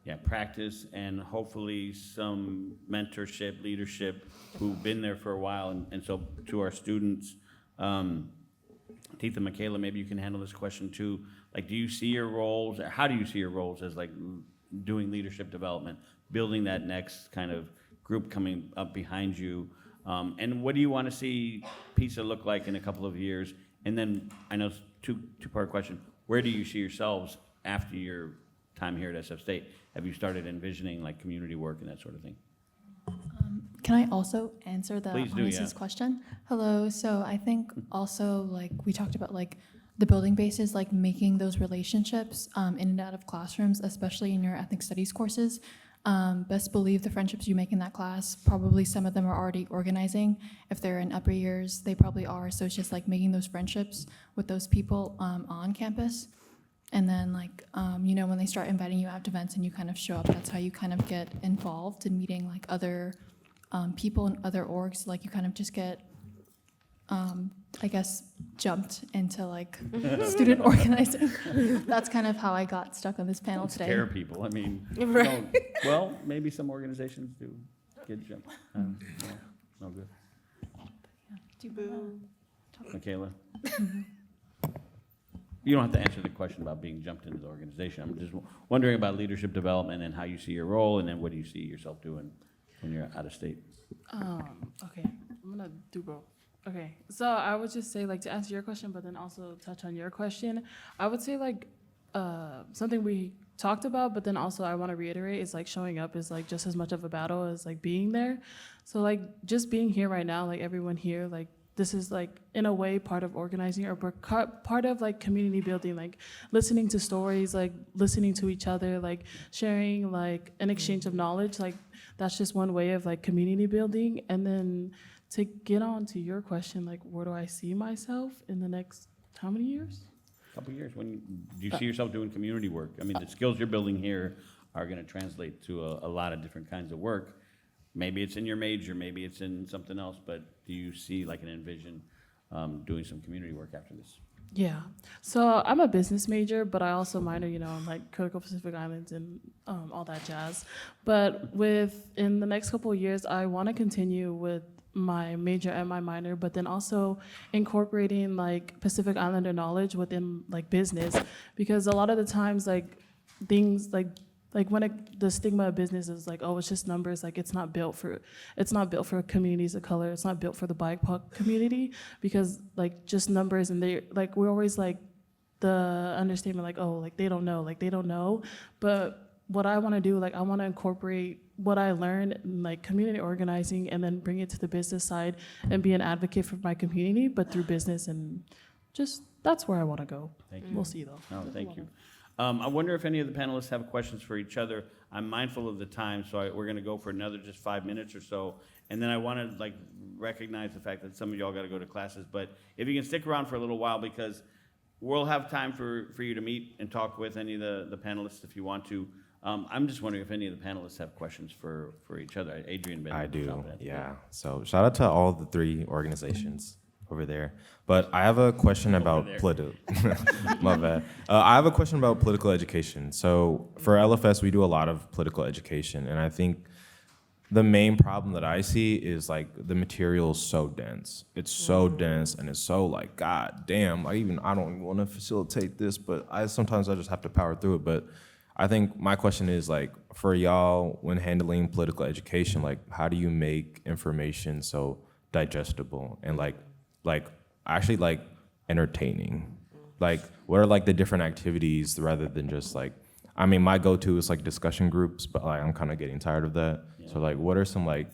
Yeah, practice and hopefully some mentorship, leadership who've been there for a while. And so to our students, Tita, Michaela, maybe you can handle this question too. Like, do you see your roles, or how do you see your roles as like doing leadership development, building that next kind of group coming up behind you? And what do you want to see PISA look like in a couple of years? And then I know it's two-part question. Where do you see yourselves after your time here at SF State? Have you started envisioning like community work and that sort of thing? Can I also answer the Please do, Hannes' yeah. question? Hello. So I think also like we talked about like the building bases, like making those relationships in and out of classrooms, especially in your ethnic studies courses. Best believe the friendships you make in that class, probably some of them are already organizing. If they're in upper years, they probably are. So it's just like making those friendships with those people on campus. And then like, you know, when they start inviting you out to events and you kind of show up, that's how you kind of get involved in meeting like other people and other orgs. Like you kind of just get, I guess, jumped into like student organizing. That's kind of how I got stuck on this panel today. Scare people. I mean, Right. well, maybe some organizations do get jumped. No good. Michaela? You don't have to answer the question about being jumped into the organization. I'm just wondering about leadership development and how you see your role, and then what do you see yourself doing when you're out of state? Okay, I'm gonna do both. Okay, so I would just say, like, to answer your question, but then also touch on your question, I would say, like, something we talked about, but then also I want to reiterate is, like, showing up is, like, just as much of a battle as, like, being there. So, like, just being here right now, like, everyone here, like, this is, like, in a way, part of organizing or part of, like, community building, like, listening to stories, like, listening to each other, like, sharing, like, an exchange of knowledge, like, that's just one way of, like, community building. And then to get on to your question, like, where do I see myself in the next how many years? Couple of years. When do you see yourself doing community work? I mean, the skills you're building here are going to translate to a lot of different kinds of work. Maybe it's in your major, maybe it's in something else, but do you see like an envision doing some community work after this? Yeah. So I'm a business major, but I also minor, in like critical Pacific Islands and all that jazz. But in the next couple of years, I want to continue with my major and my minor, but then also incorporating like Pacific Islander knowledge within like business, because a lot of the times like things like the stigma of business is like, oh, it's just numbers, like it's not built for communities of color, it's not built for the BIPOC community, because like just numbers, and they like we're always like the understatement like, oh, like they don't know, but what I want to do, like I want to incorporate what I learned in like community organizing and then bring it to the business side and be an advocate for my community, but through business, and just that's where I want to go. Thank you. We'll see though. No, thank you. I wonder if any of the panelists have questions for each other. I'm mindful of the time, so we're going to go for another just 5 minutes or so. And then I want to like recognize the fact that some of y'all got to go to classes. But if you can stick around for a little while, because we'll have time for you to meet and talk with any of the panelists if you want to. I'm just wondering if any of the panelists have questions for each other. Adrian, I do, yeah. So shout out to all the 3 organizations over there. But I have a question about political. My bad. I have a question about political education. So for LFS, we do a lot of political education, and I think the main problem that I see is like the material is so dense. It's so dense, and it's so like, god damn. I don't want to facilitate this, but sometimes I just have to power through it. But I think my question is like, for y'all, when handling political education, like how do you make information so digestible and like actually like entertaining? Like what are like the different activities rather than just like, I mean, my go-to is like discussion groups, but like I'm kind of getting tired of that. Yeah. So like what are some like,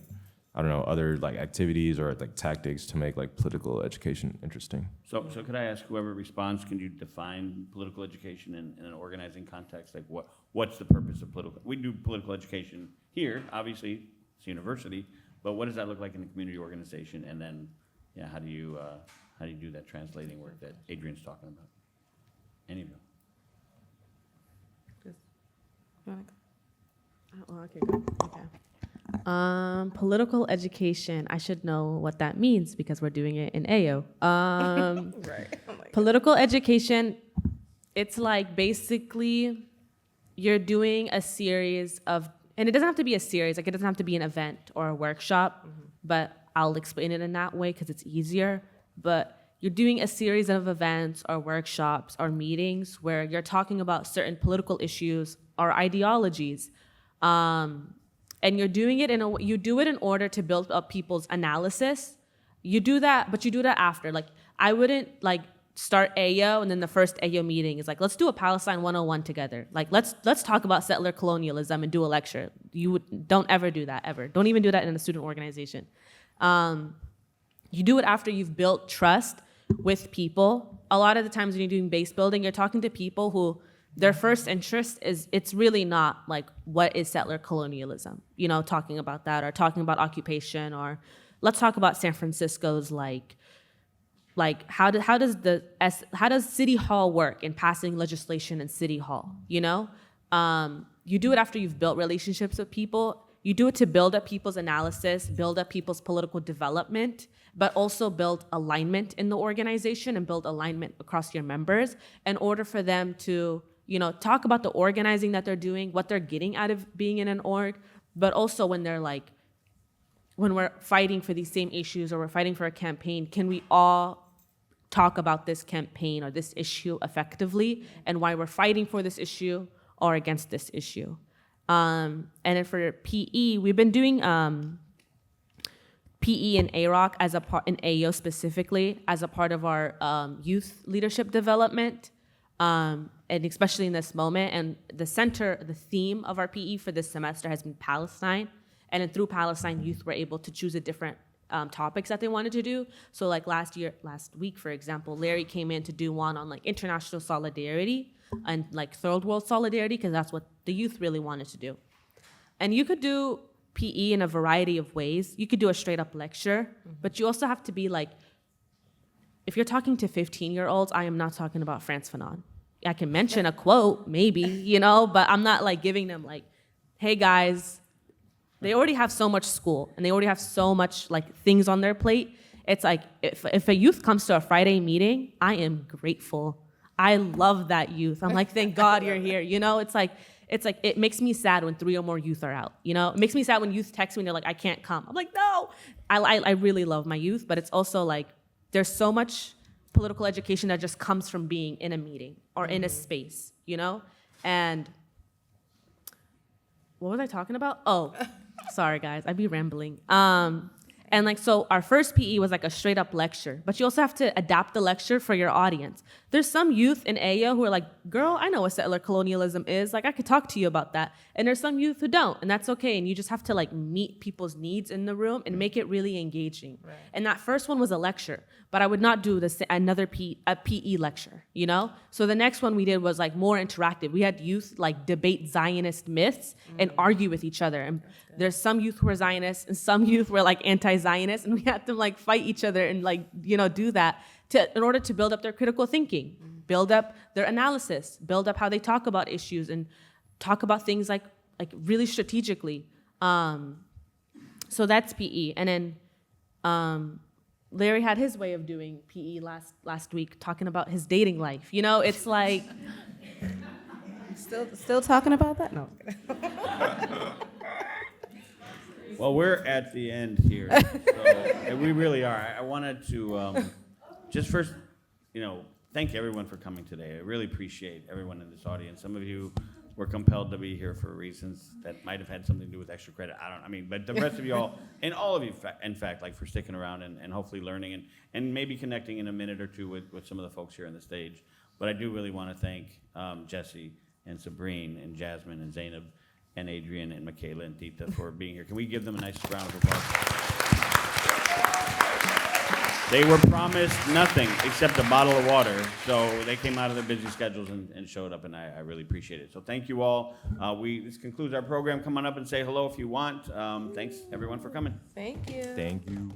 I don't know, other like activities or like tactics to make like political education interesting? So could I ask whoever responds, can you define political education in an organizing context? Like what's the purpose of political? We do political education here, obviously it's a university, but what does that look like in a community organization? And then, yeah, how do you do that translating work that Adrian's talking about? Any of you? Political education. I should know what that means because we're doing it in AO. Right. Political education, it's like basically you're doing a series of, and it doesn't have to be a series, like it doesn't have to be an event or a workshop, but I'll explain it in that way because it's easier. But you're doing a series of events or workshops or meetings where you're talking about certain political issues or ideologies. And you're doing it you do it in order to build up people's analysis. You do that, but you do that after. Like, I wouldn't like start AO and then the first AO meeting is like, let's do a Palestine 101 together. Like, let's talk about settler colonialism and do a lecture. Don't ever do that, ever. Don't even do that in a student organization. You do it after you've built trust with people. A lot of the times when you're doing base building, you're talking to people who their first interest is, it's really not like, what is settler colonialism? Talking about that, or talking about occupation, or let's talk about San Francisco's like how does City Hall work in passing legislation in City Hall? You do it after you've built relationships with people. You do it to build up people's analysis, build up people's political development, but also build alignment in the organization and build alignment across your members in order for them to, talk about the organizing that they're doing, what they're getting out of being in an org, but also when we're fighting for these same issues or we're fighting for a campaign, can we all talk about this campaign or this issue effectively and why we're fighting for this issue or against this issue? And then for PE, we've been doing PE and AROC as a part, in AO specifically, as a part of our youth leadership development, and especially in this moment. And the theme of our PE for this semester has been Palestine. And then through Palestine, youth were able to choose a different topics that they wanted to do. So like last week, for example, Larry came in to do one on like international solidarity and like third world solidarity, because that's what the youth really wanted to do. And you could do PE in a variety of ways. You could do a straight up lecture, but you also have to be like, if you're talking to 15-year-olds, I am not talking about Frantz Fanon. I can mention a quote, maybe, but I'm not like giving them like, hey guys, they already have so much school and they already have so much like things on their plate. It's like, if a youth comes to a Friday meeting, I am grateful. I love that youth. I'm like, thank God you're here. It's like, it makes me sad when 3 or more youth are out. It makes me sad when youth text me and they're like, I can't come. I'm like, no. I really love my youth, but it's also like, there's so much political education that just comes from being in a meeting or in a space, And what was I talking about? Oh, sorry guys, I'd be rambling. And like, so our first PE was like a straight up lecture, but you also have to adapt the lecture for your audience. There's some youth in AO who are like, girl, I know what settler colonialism is. Like, I could talk to you about that. And there's some youth who don't, and that's okay. And you just have to like meet people's needs in the room and make it really engaging. Right. And that first one was a lecture, but I would not do another PE lecture, So the next one we did was like more interactive. We had youth like debate Zionist myths and argue with each other. And there's some youth who were Zionists and some youth were like anti-Zionist, and we had them like fight each other and like, do that in order to build up their critical thinking, build up their analysis, build up how they talk about issues and talk about things like really strategically. So that's PE. And then Larry had his way of doing PE last week, talking about his dating life. It's like... Still talking about that? No. Well, we're at the end here, so we really are. I wanted to just first, thank everyone for coming today. I really appreciate everyone in this audience. Some of you were compelled to be here for reasons that might have had something to do with extra credit. But the rest of you all, and all of you, in fact, like for sticking around and hopefully learning and maybe connecting in a minute or two with some of the folks here on the stage. But I do really want to thank Jesse and Sabrine and Jasmine and Zainab and Adrian and Michaela and Tita for being here. Can we give them a nice round of applause? They were promised nothing except a bottle of water, so they came out of their busy schedules and showed up, and I really appreciate it. So thank you all. This concludes our program. Come on up and say hello if you want. Thanks, everyone, for coming. Thank you. Thank you.